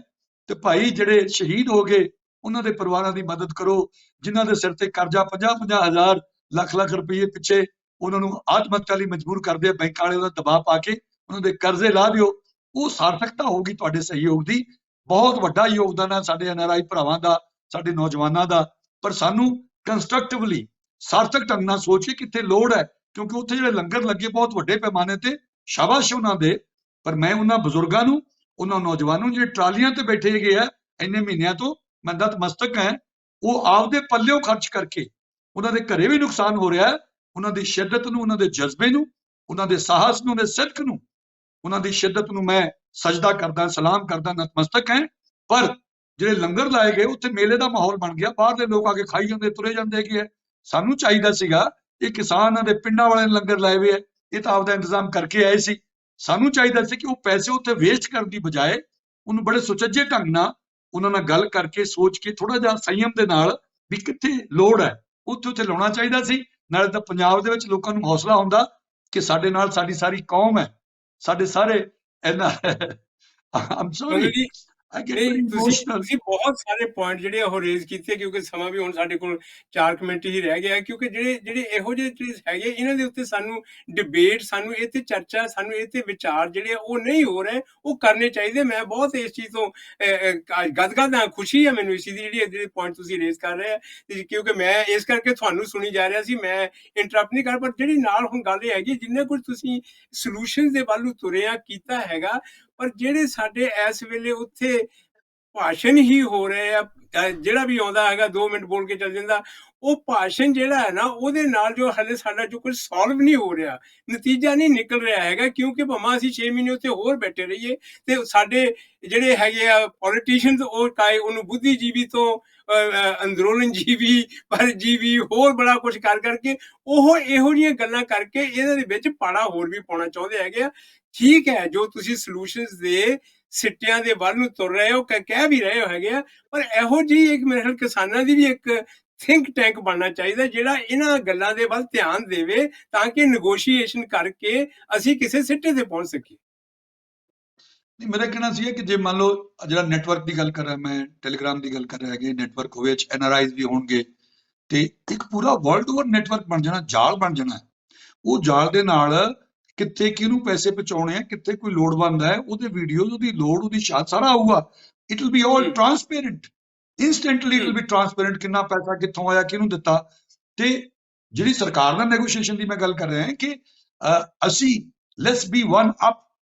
ਤੇ ਭਾਈ ਜਿਹੜੇ ਸ਼ਹੀਦ ਹੋ ਗਏ ਉਹਨਾਂ ਦੇ ਪਰਿਵਾਰਾਂ ਦੀ ਮਦਦ ਕਰੋ, ਜਿਨ੍ਹਾਂ ਦੇ ਸਿਰ ਤੇ ਕਰਜ਼ਾ 50-50 ਹਜ਼ਾਰ, ਲੱਖ-ਲੱਖ ਰੁਪਏ ਪਿੱਛੇ ਉਹਨਾਂ ਨੂੰ ਆਤਮ ਹੱਤਿਆ ਲਈ ਮਜਬੂਰ ਕਰਦੇ ਆ ਬੈਂਕਾਂ ਵਾਲੇ, ਉਹਦਾ ਦਬਾਅ ਪਾ ਕੇ ਉਹਨਾਂ ਦੇ ਕਰਜ਼ੇ ਲਾ ਦਿਓ। ਉਹ ਸਾਰਥਕਤਾ ਹੋਊਗੀ ਤੁਹਾਡੇ ਸਹਿਯੋਗ ਦੀ। ਬਹੁਤ ਵੱਡਾ ਯੋਗਦਾਨ ਹੈ ਸਾਡੇ NRI ਭਰਾਵਾਂ ਦਾ, ਸਾਡੇ ਨੌਜਵਾਨਾਂ ਦਾ। ਪਰ ਸਾਨੂੰ ਕੰਸਟਰਕਟਿਵਲੀ ਸਾਰਥਕ ਢੰਗ ਨਾਲ ਸੋਚ ਕੇ ਕਿੱਥੇ ਲੋੜ ਹੈ, ਕਿਉਂਕਿ ਉੱਥੇ ਜਿਹੜੇ ਲੰਗਰ ਲੱਗੇ ਬਹੁਤ ਵੱਡੇ ਪੈਮਾਨੇ ਤੇ, ਸ਼ਾਬਾਸ਼ ਉਹਨਾਂ ਦੇ। ਪਰ ਮੈਂ ਉਹਨਾਂ ਬਜ਼ੁਰਗਾਂ ਨੂੰ, ਉਹਨਾਂ ਨੌਜਵਾਨਾਂ ਨੂੰ ਜਿਹੜੇ ਟਰਾਲੀਆਂ ਤੇ ਬੈਠੇ ਹੈਗੇ ਆ ਇੰਨੇ ਮਹੀਨਿਆਂ ਤੋਂ, ਮੈਂ ਨਤਮਸਤਕ ਹੈ। ਉਹ ਆਪਦੇ ਪੱਲਿਓਂ ਖਰਚ ਕਰਕੇ, ਉਹਨਾਂ ਦੇ ਘਰੇ ਵੀ ਨੁਕਸਾਨ ਹੋ ਰਿਹਾ ਹੈ, ਉਹਨਾਂ ਦੀ ਸ਼ਿੱਦਤ ਨੂੰ, ਉਹਨਾਂ ਦੇ ਜਜ਼ਬੇ ਨੂੰ, ਉਹਨਾਂ ਦੇ ਸਾਹਸ ਨੂੰ, ਉਹਨਾਂ ਦੇ ਸਿਦਕ ਨੂੰ, ਉਹਨਾਂ ਦੀ ਸ਼ਿੱਦਤ ਨੂੰ ਮੈਂ ਸਜਦਾ ਕਰਦਾ, ਸਲਾਮ ਕਰਦਾ, ਨਤਮਸਤਕ ਹੈ। ਪਰ ਜਿਹੜੇ ਲੰਗਰ ਲਾਏ ਗਏ ਉੱਥੇ ਮੇਲੇ ਦਾ ਮਾਹੌਲ ਬਣ ਗਿਆ, ਬਾਹਰਲੇ ਲੋਕ ਆ ਕੇ ਖਾਈ ਜਾਂਦੇ ਤੁਰੇ ਜਾਂਦੇ ਹੈਗੇ। ਸਾਨੂੰ ਚਾਹੀਦਾ ਸੀਗਾ ਇਹ ਕਿਸਾਨਾਂ ਦੇ ਪਿੰਡਾਂ ਵਾਲੇ ਲੰਗਰ ਲਾਏ ਹੋਏ ਹੈ, ਇਹ ਤਾਂ ਆਪਦਾ ਇੰਤਜ਼ਾਮ ਕਰਕੇ ਆਏ ਸੀ। ਸਾਨੂੰ ਚਾਹੀਦਾ ਸੀ ਕਿ ਉਹ ਪੈਸੇ ਉੱਥੇ ਵੇਸਟ ਕਰਨ ਦੀ ਬਜਾਏ ਉਹਨੂੰ ਬੜੇ ਸੁਚੱਜੇ ਢੰਗ ਨਾਲ ਉਹਨਾਂ ਨਾਲ ਗੱਲ ਕਰਕੇ ਸੋਚ ਕੇ ਥੋੜਾ ਜਿਹਾ ਸੰਯਮ ਦੇ ਨਾਲ ਵੀ ਕਿੱਥੇ ਲੋੜ ਹੈ ਉੱਥੇ ਲਾਉਣਾ ਚਾਹੀਦਾ ਸੀ। ਨਾਲੇ ਤਾਂ ਪੰਜਾਬ ਦੇ ਵਿੱਚ ਲੋਕਾਂ ਨੂੰ ਹੌਸਲਾ ਹੁੰਦਾ ਕਿ ਸਾਡੇ ਨਾਲ ਸਾਡੀ ਸਾਰੀ ਕੌਮ ਹੈ, ਸਾਡੇ ਸਾਰੇ ਇਹਨਾਂ ਆਮ sorry I get very emotional। ਤੁਸੀਂ ਬਹੁਤ ਸਾਰੇ ਪੁਆਇੰਟ ਜਿਹੜੇ ਉਹ ਰੇਜ਼ ਕੀਤੇ, ਕਿਉਂਕਿ ਸਮਾਂ ਵੀ ਹੁਣ ਸਾਡੇ ਕੋਲ 4 ਮਿੰਟ ਹੀ ਰਹਿ ਗਿਆ, ਕਿਉਂਕਿ ਜਿਹੜੇ ਇਹੋ ਜਿਹੇ ਚੀਜ਼ ਹੈਗੇ ਇਹਨਾਂ ਦੇ ਉੱਤੇ ਸਾਨੂੰ ਡਿਬੇਟ, ਸਾਨੂੰ ਇਹ ਤੇ ਚਰਚਾ, ਸਾਨੂੰ ਇਹ ਤੇ ਵਿਚਾਰ ਜਿਹੜੇ ਉਹ ਨਹੀਂ ਹੋ ਰਹੇ, ਉਹ ਕਰਨੇ ਚਾਹੀਦੇ। ਮੈਂ ਬਹੁਤ ਇਸ ਚੀਜ਼ ਤੋਂ ਗਦਗਦ ਹਾਂ, ਖੁਸ਼ੀ ਹੈ ਮੈਨੂੰ ਇਸ ਚੀਜ਼ ਦੀ ਜਿਹੜੇ ਪੁਆਇੰਟ ਤੁਸੀਂ ਰੇਜ਼ ਕਰ ਰਹੇ ਆ, ਕਿਉਂਕਿ ਮੈਂ ਇਸ ਕਰਕੇ ਤੁਹਾਨੂੰ ਸੁਣੀ ਜਾ ਰਿਹਾ ਸੀ, ਮੈਂ ਇੰਟਰਪਟ ਨਹੀਂ ਕਰ। ਪਰ ਜਿਹੜੀ ਨਾਲ ਹੁਣ ਗੱਲ ਇਹ ਹੈਗੀ, ਜਿੰਨੇ ਕੁਝ ਤੁਸੀਂ ਸੋਲੂਸ਼ਨ ਦੇ ਵੱਲ ਤੁਰਿਆ ਕੀਤਾ ਹੈਗਾ, ਪਰ ਜਿਹੜੇ ਸਾਡੇ ਇਸ ਵੇਲੇ ਉੱਥੇ ਭਾਸ਼ਣ ਹੀ ਹੋ ਰਹੇ ਆ, ਜਿਹੜਾ ਵੀ ਆਉਂਦਾ ਹੈਗਾ 2 ਮਿੰਟ ਬੋਲ ਕੇ ਚੱਲ ਜਾਂਦਾ, ਉਹ ਭਾਸ਼ਣ ਜਿਹੜਾ ਹੈ ਨਾ ਉਹਦੇ ਨਾਲ ਜੋ ਹਲੇ ਸਾਡਾ ਜੋ ਕੁਝ ਸੋਲਵ ਨਹੀਂ ਹੋ ਰਿਹਾ, ਨਤੀਜਾ ਨਹੀਂ ਨਿਕਲ ਰਿਹਾ ਹੈਗਾ। ਕਿਉਂਕਿ ਭਾਵੇਂ ਅਸੀਂ 6 ਮਹੀਨੇ ਉੱਤੇ ਹੋਰ ਬੈਠੇ ਰਹੀਏ ਤੇ ਸਾਡੇ ਜਿਹੜੇ ਹੈਗੇ ਆ ਪੋਲੀਟੀਸ਼ੀਅਨਸ, ਉਹ ਚਾਹੇ ਉਹਨੂੰ ਬੁੱਧੀਜੀਵੀ ਤੋਂ ਅੰਦਰੂਨੀ ਜੀਵੀ ਪਰਜੀਵੀ ਹੋਰ ਬੜਾ ਕੁਝ ਕਰ ਕਰਕੇ ਉਹ ਇਹੋ ਜਿਹੀਆਂ ਗੱਲਾਂ ਕਰਕੇ ਇਹਨਾਂ ਦੇ ਵਿੱਚ ਪਾੜਾ ਹੋਰ ਵੀ ਪਾਉਣਾ ਚਾਹੁੰਦੇ ਹੈਗੇ ਆ। ਠੀਕ ਹੈ, ਜੋ ਤੁਸੀਂ ਸੋਲੂਸ਼ਨਸ ਦੇ ਸਿੱਟਿਆਂ ਦੇ ਵੱਲ ਨੂੰ ਤੁਰ ਰਹੇ ਹੋ, ਕਹਿ ਵੀ ਰਹੇ ਹੋ ਹੈਗੇ ਆ, ਪਰ ਇਹੋ ਜਿਹੀ ਇੱਕ ਮੇਰੇ ਖਿਆਲ ਕਿਸਾਨਾਂ ਦੀ ਵੀ ਇੱਕ ਥਿੰਕ ਟੈਂਕ ਬਣਨਾ ਚਾਹੀਦਾ ਜਿਹੜਾ ਇਹਨਾਂ ਗੱਲਾਂ ਦੇ ਵੱਲ ਧਿਆਨ ਦੇਵੇ, ਤਾਂ ਕਿ ਨੈਗੋਸ਼ੀਏਸ਼ਨ ਕਰਕੇ ਅਸੀਂ ਕਿਸੇ ਸਿੱਟੇ ਤੇ ਪਹੁੰਚ ਸਕੀਏ। ਨਹੀਂ, ਮੇਰਾ ਕਹਿਣਾ ਸੀ ਕਿ ਜੇ ਮੰਨ ਲਓ ਜਿਹੜਾ ਨੈਟਵਰਕ ਦੀ ਗੱਲ ਕਰ ਰਿਹਾ, ਮੈਂ ਟੈਲੀਗ੍ਰਾਮ ਦੀ ਗੱਲ ਕਰ ਰਿਹਾ ਹੈਗੇ, ਨੈਟਵਰਕ ਹੋਵੇ NRIs ਵੀ ਹੋਣਗੇ ਤੇ ਇੱਕ ਪੂਰਾ ਵਰਲਡ ਓਵਰ ਨੈਟਵਰਕ ਬਣ ਜਾਣਾ, ਜਾਲ ਬਣ ਜਾਣਾ। ਉਹ ਜਾਲ ਦੇ ਨਾਲ ਕਿੱਥੇ ਕਿਹਨੂੰ ਪੈਸੇ ਪਹੁੰਚਾਉਣੇ ਆ, ਕਿੱਥੇ ਕੋਈ ਲੋੜਵੰਦ ਹੈ, ਉਹਦੇ ਵੀਡੀਓਜ਼, ਉਹਦੀ ਲੋੜ, ਉਹਦੀ ਸ਼ਾਇਦ ਸਾਰਾ ਆਊਗਾ। It will be all transparent, instantly it will be transparent, ਕਿੰਨਾ ਪੈਸਾ ਕਿੱਥੋਂ ਆਇਆ, ਕਿਹਨੂੰ ਦਿੱਤਾ। ਤੇ ਜਿਹੜੀ ਸਰਕਾਰ ਨਾਲ ਨੈਗੋਸ਼ੀਏਸ਼ਨ ਦੀ ਮੈਂ ਗੱਲ ਕਰ ਰਿਹਾ ਕਿ ਅਸੀਂ ਲੈਟਸ ਬੀ ਵਨ ਅਪ।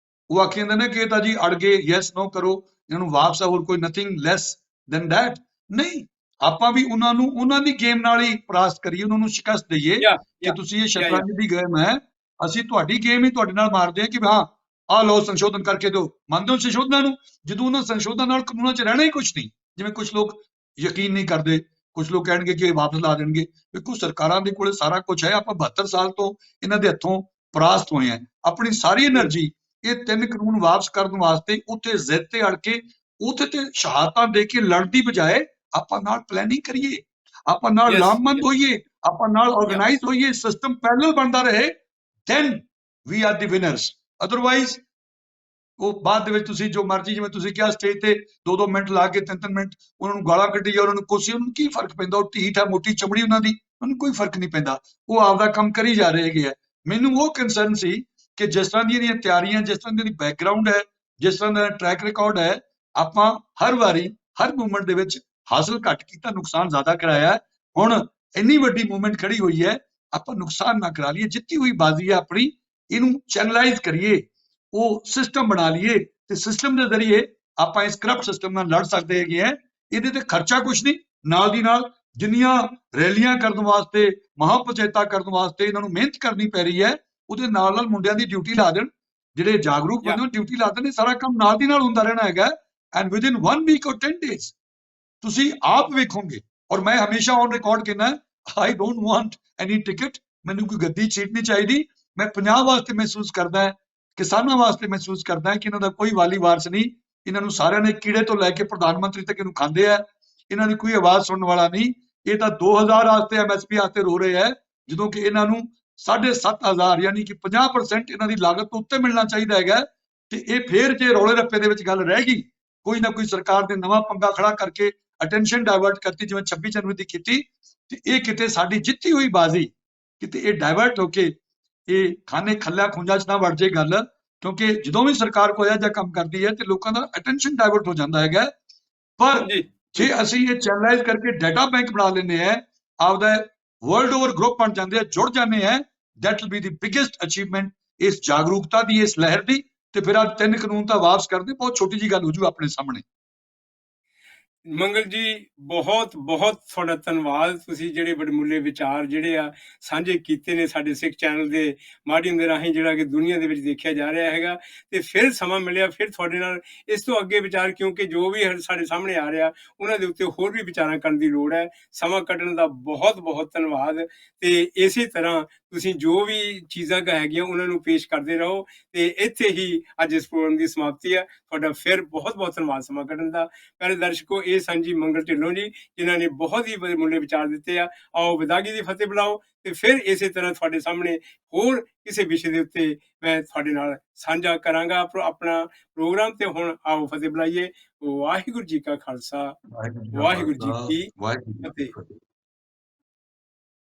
ਉਹ ਆਖੀ ਜਾਂਦੇ ਨੇ ਕਿ ਇਹ ਤਾਂ ਜੀ ਅੜ ਗਏ, ਯੈਸ ਨੋ ਕਰੋ, ਇਹਨਾਂ ਨੂੰ ਵਾਪਸ ਆ, ਹੋਰ ਕੋਈ ਨਥਿੰਗ ਲੈਸ ਦੈਨ ਦੈਟ ਨਹੀਂ। ਆਪਾਂ ਵੀ ਉਹਨਾਂ ਨੂੰ ਉਹਨਾਂ ਦੀ ਗੇਮ ਨਾਲ ਹੀ ਪਰਾਸਤ ਕਰੀਏ, ਉਹਨਾਂ ਨੂੰ ਸ਼ਿਕਸਤ ਦਈਏ ਕਿ ਤੁਸੀਂ ਇਹ ਸ਼ਤਰੰਜ ਦੀ ਗੇਮ ਹੈ, ਅਸੀਂ ਤੁਹਾਡੀ ਗੇਮ ਹੀ ਤੁਹਾਡੇ ਨਾਲ ਮਾਰਦੇ ਹਾਂ ਕਿ ਹਾਂ ਆਹ ਲਓ ਸੰਸ਼ੋਧਨ ਕਰਕੇ ਦਿਓ। ਮੰਨਦੇ ਹੋ ਸੰਸ਼ੋਧਨਾਂ ਨੂੰ, ਜਦੋਂ ਉਹਨਾਂ ਸੰਸ਼ੋਧਨ ਨਾਲ ਕਾਨੂੰਨਾਂ 'ਚ ਰਹਿਣਾ ਹੀ ਕੁਛ ਨਹੀਂ। ਜਿਵੇਂ ਕੁਝ ਲੋਕ ਯਕੀਨ ਨਹੀਂ ਕਰਦੇ, ਕੁਝ ਲੋਕ ਕਹਿਣਗੇ ਕਿ ਇਹ ਵਾਪਸ ਲਾ ਦੇਣਗੇ। ਵੇਖੋ, ਸਰਕਾਰਾਂ ਦੇ ਕੋਲੇ ਸਾਰਾ ਕੁਝ ਹੈ। ਆਪਾਂ 72 ਸਾਲ ਤੋਂ ਇਹਨਾਂ ਦੇ ਹੱਥੋਂ ਪਰਾਸਤ ਹੋਏ ਆ। ਆਪਣੀ ਸਾਰੀ એનર્ਜੀ ਇਹ 3 ਕਾਨੂੰਨ ਵਾਪਸ ਕਰਨ ਵਾਸਤੇ ਉੱਥੇ ਜ਼ਿੱਦ ਤੇ ਅੜ ਕੇ ਉੱਥੇ ਤੇ ਸ਼ਹਾਦਤਾਂ ਦੇ ਕੇ ਲੜਨ ਦੀ ਬਜਾਏ ਆਪਾਂ ਨਾਲ ਪਲੈਨਿੰਗ ਕਰੀਏ, ਆਪਾਂ ਨਾਲ ਲਾਮਬੰਦ ਹੋਈਏ, ਆਪਾਂ ਨਾਲ ਆਰਗੇਨਾਈਜ਼ ਹੋਈਏ, ਸਿਸਟਮ ਪੈਰਲਲ ਬਣਦਾ ਰਹੇ, then we are the winners। Otherwise ਉਹ ਬਾਅਦ ਦੇ ਵਿੱਚ ਤੁਸੀਂ ਜੋ ਮਰਜ਼ੀ, ਜਿਵੇਂ ਤੁਸੀਂ ਕਿਹਾ ਸਟੇਜ ਤੇ 2-2 ਮਿੰਟ ਲਾ ਕੇ 3-3 ਮਿੰਟ ਉਹਨਾਂ ਨੂੰ ਗਾਲਾਂ ਕੱਢੀ ਜਾ, ਉਹਨਾਂ ਨੂੰ ਕੋਸੀ, ਉਹਨਾਂ ਨੂੰ ਕੀ ਫਰਕ ਪੈਂਦਾ? ਉਹ ਢੀਠ ਹੈ, ਮੋਟੀ ਚਮੜੀ ਉਹਨਾਂ ਦੀ, ਉਹਨੂੰ ਕੋਈ ਫਰਕ ਨਹੀਂ ਪੈਂਦਾ। ਉਹ ਆਪਦਾ ਕੰਮ ਕਰੀ ਜਾ ਰਹੇ ਹੈਗੇ ਆ। ਮੈਨੂੰ ਉਹ ਕੰਸਰਨ ਸੀ ਕਿ ਜਿਸ ਤਰ੍ਹਾਂ ਦੀਆਂ ਤਿਆਰੀਆਂ, ਜਿਸ ਤਰ੍ਹਾਂ ਦੀ ਬੈਕਗ੍ਰਾਉਂਡ ਹੈ, ਜਿਸ ਤਰ੍ਹਾਂ ਦਾ ਟਰੈਕ ਰਿਕਾਰਡ ਹੈ, ਆਪਾਂ ਹਰ ਵਾਰੀ ਹਰ ਮੂਵਮੈਂਟ ਦੇ ਵਿੱਚ ਹਾਸਲ ਘੱਟ ਕੀਤਾ, ਨੁਕਸਾਨ ਜ਼ਿਆਦਾ ਕਰਾਇਆ। ਹੁਣ ਇੰਨੀ ਵੱਡੀ ਮੂਵਮੈਂਟ ਖੜੀ ਹੋਈ ਹੈ, ਆਪਾਂ ਨੁਕਸਾਨ ਨਾ ਕਰਾ ਲਈਏ। ਜਿੱਤੀ ਹੋਈ ਬਾਜ਼ੀ ਹੈ ਆਪਣੀ, ਇਹਨੂੰ ਚੈਨਲਾਈਜ਼ ਕਰੀਏ, ਉਹ ਸਿਸਟਮ ਬਣਾ ਲਈਏ ਤੇ ਸਿਸਟਮ ਦੇ ਜ਼ਰੀਏ ਆਪਾਂ ਇਸ ਕਰਪਟ ਸਿਸਟਮ ਨਾਲ ਲੜ ਸਕਦੇ ਹੈਗੇ ਆ। ਇਹਦੇ ਤੇ ਖਰਚਾ ਕੁਛ ਨਹੀਂ, ਨਾਲ ਦੀ ਨਾਲ ਜਿੰਨੀਆਂ ਰੈਲੀਆਂ ਕਰਨ ਵਾਸਤੇ, ਮਹਾਪੰਚਾਇਤਾਂ ਕਰਨ ਵਾਸਤੇ ਇਹਨਾਂ ਨੂੰ ਮਿਹਨਤ ਕਰਨੀ ਪੈ ਰਹੀ ਹੈ, ਉਹਦੇ ਨਾਲ ਨਾਲ ਮੁੰਡਿਆਂ ਦੀ ਡਿਊਟੀ ਲਾ ਦੇਣ, ਜਿਹੜੇ ਜਾਗਰੂਕ ਬੰਦੇ ਡਿਊਟੀ ਲਾ ਦੇਣ। ਸਾਰਾ ਕੰਮ ਨਾਲ ਦੀ ਨਾਲ ਹੁੰਦਾ ਰਹਿਣਾ ਹੈਗਾ। ਐਂਡ ਵਿਦਿਨ 1 ਵੀਕ ਔਰ 10 ਡੇਜ਼ ਤੁਸੀਂ ਆਪ ਵੇਖੋਗੇ। ਔਰ ਮੈਂ ਹਮੇਸ਼ਾ ਔਨ ਰਿਕਾਰਡ ਕਹਿੰਦਾ, I don't want any ticket, ਮੈਨੂੰ ਕੋਈ ਗੱਦੀ ਸੀਟ ਨਹੀਂ ਚਾਹੀਦੀ। ਮੈਂ ਪੰਜਾਬ ਵਾਸਤੇ ਮਹਿਸੂਸ ਕਰਦਾ, ਕਿਸਾਨਾਂ ਵਾਸਤੇ ਮਹਿਸੂਸ ਕਰਦਾ ਕਿ ਇਹਨਾਂ ਦਾ ਕੋਈ ਵਾਲੀ ਵਾਰਸ ਨਹੀਂ। ਇਹਨਾਂ ਨੂੰ ਸਾਰਿਆਂ ਨੇ ਕੀੜੇ ਤੋਂ ਲੈ ਕੇ ਪ੍ਰਧਾਨ ਮੰਤਰੀ ਤੱਕ ਇਹਨੂੰ ਖਾਂਦੇ ਆ। ਇਹਨਾਂ ਦੀ ਕੋਈ ਆਵਾਜ਼ ਸੁਣਨ ਵਾਲਾ ਨਹੀਂ। ਇਹ ਤਾਂ 2000 ਵਾਸਤੇ MSP ਵਾਸਤੇ ਰੋ ਰਹੇ ਹੈ, ਜਦੋਂ ਕਿ ਇਹਨਾਂ ਨੂੰ 7,500 ਯਾਨੀ ਕਿ 50% ਇਹਨਾਂ ਦੀ ਲਾਗਤ ਤੋਂ ਉੱਤੇ ਮਿਲਣਾ ਚਾਹੀਦਾ ਹੈਗਾ। ਤੇ ਇਹ ਫੇਰ ਜੇ ਰੌਲੇ ਰੱਪੇ ਦੇ ਵਿੱਚ ਗੱਲ ਰਹਿ ਗਈ, ਕੋਈ ਨਾ ਕੋਈ ਸਰਕਾਰ ਨੇ ਨਵਾਂ ਪੰਗਾ ਖੜਾ ਕਰਕੇ ਅਟੈਂਸ਼ਨ ਡਾਇਵਰਟ ਕਰਤੀ, ਜਿਵੇਂ 26 ਜਨਵਰੀ ਦੀ ਕੀਤੀ, ਤੇ ਇਹ ਕਿਤੇ ਸਾਡੀ ਜਿੱਤੀ ਹੋਈ ਬਾਜ਼ੀ ਕਿਤੇ ਇਹ ਡਾਇਵਰਟ ਹੋ ਕੇ ਇਹ ਖਾਨੇ ਖੱਲਿਆ ਖੁੰਝਾ 'ਚ ਨਾ ਵੜ ਜੇ ਗੱਲ। ਕਿਉਂਕਿ ਜਦੋਂ ਵੀ ਸਰਕਾਰ ਕੋਈ ਇਹੋ ਜਿਹਾ ਕੰਮ ਕਰਦੀ ਹੈ ਤੇ ਲੋਕਾਂ ਦਾ ਅਟੈਂਸ਼ਨ ਡਾਇਵਰਟ ਹੋ ਜਾਂਦਾ ਹੈਗਾ। ਪਰ ਜੇ ਅਸੀਂ ਇਹ ਚੈਨਲਾਈਜ਼ ਕਰਕੇ ਡਾਟਾ ਬੈਂਕ ਬਣਾ ਲੈਂਦੇ ਆ, ਆਪਦਾ ਵਰਲਡ ਓਵਰ ਗਰੁੱਪ ਬਣ ਜਾਂਦੇ ਆ, ਜੁੜ ਜਾਂਦੇ ਆ, that will be the biggest achievement ਇਸ ਜਾਗਰੂਕਤਾ ਦੀ, ਇਸ ਲਹਿਰ ਦੀ। ਤੇ ਫਿਰ ਆ 3 ਕਾਨੂੰਨ ਤਾਂ ਵਾਪਸ ਕਰਦੇ, ਬਹੁਤ ਛੋਟੀ ਜੀ ਗੱਲ ਹੋ ਜੂ ਆਪਣੇ ਸਾਹਮਣੇ। ਮੰਗਲ ਜੀ, ਬਹੁਤ-ਬਹੁਤ ਤੁਹਾਡਾ ਧੰਨਵਾਦ। ਤੁਸੀਂ ਜਿਹੜੇ ਵਡਮੁੱਲੇ ਵਿਚਾਰ ਜਿਹੜੇ ਆ ਸਾਂਝੇ ਕੀਤੇ ਨੇ ਸਾਡੇ ਸਿੱਖ ਚੈਨਲ ਦੇ ਮਾਧਿਅਮ ਦੇ ਰਾਹੀਂ, ਜਿਹੜਾ ਕਿ ਦੁਨੀਆ ਦੇ ਵਿੱਚ ਦੇਖਿਆ ਜਾ ਰਿਹਾ ਹੈਗਾ। ਤੇ ਫਿਰ ਸਮਾਂ ਮਿਲਿਆ, ਫਿਰ ਤੁਹਾਡੇ ਨਾਲ ਇਸ ਤੋਂ ਅੱਗੇ ਵਿਚਾਰ, ਕਿਉਂਕਿ ਜੋ ਵੀ ਸਾਡੇ ਸਾਹਮਣੇ ਆ ਰਿਹਾ ਉਹਨਾਂ ਦੇ ਉੱਤੇ ਹੋਰ ਵੀ ਵਿਚਾਰਾਂ ਕਰਨ ਦੀ ਲੋੜ ਹੈ। ਸਮਾਂ ਕੱਢਣ ਦਾ ਬਹੁਤ-ਬਹੁਤ ਧੰਨਵਾਦ। ਤੇ ਇਸੇ ਤਰ੍ਹਾਂ ਤੁਸੀਂ ਜੋ ਵੀ ਚੀਜ਼ਾਂ ਹੈਗੀਆਂ ਉਹਨਾਂ ਨੂੰ ਪੇਸ਼ ਕਰਦੇ ਰਹੋ। ਤੇ ਇੱਥੇ ਹੀ ਅੱਜ ਇਸ ਪ੍ਰੋਗਰਾਮ ਦੀ ਸਮਾਪਤੀ ਹੈ। ਤੁਹਾਡਾ ਫਿਰ ਬਹੁਤ-ਬਹੁਤ ਧੰਨਵਾਦ ਸਮਾਂ ਕੱਢਣ ਦਾ। ਪਿਆਰੇ ਦਰਸ਼ਕੋ, ਇਹ ਸਨ ਜੀ ਮੰਗਲ ਢਿੱਲੋਂ ਜੀ, ਜਿਨ੍ਹਾਂ ਨੇ ਬਹੁਤ ਹੀ ਮੁੱਲੇ ਵਿਚਾਰ ਦਿੱਤੇ ਆ। ਆਓ ਵਿਦਾਗੀ ਦੀ ਫਤਿਹ ਬੁਲਾਓ ਤੇ ਫਿਰ ਇਸੇ ਤਰ੍ਹਾਂ ਤੁਹਾਡੇ ਸਾਹਮਣੇ ਹੋਰ ਕਿਸੇ ਵਿਸ਼ੇ ਦੇ ਉੱਤੇ ਮੈਂ ਤੁਹਾਡੇ ਨਾਲ ਸਾਂਝਾ ਕਰਾਂਗਾ ਆਪਣਾ ਪ੍ਰੋਗਰਾਮ। ਤੇ ਹੁਣ ਆਓ ਫਤਿਹ ਬੁਲਾਈਏ। ਵਾਹਿਗੁਰੂ ਜੀ ਕਾ ਖਾਲਸਾ, ਵਾਹਿਗੁਰੂ ਜੀ ਕੀ ਵਾਹਿਗੁਰੂ ਜੀ ਕੀ ਫਤਿਹ। ਫਤਿਹ।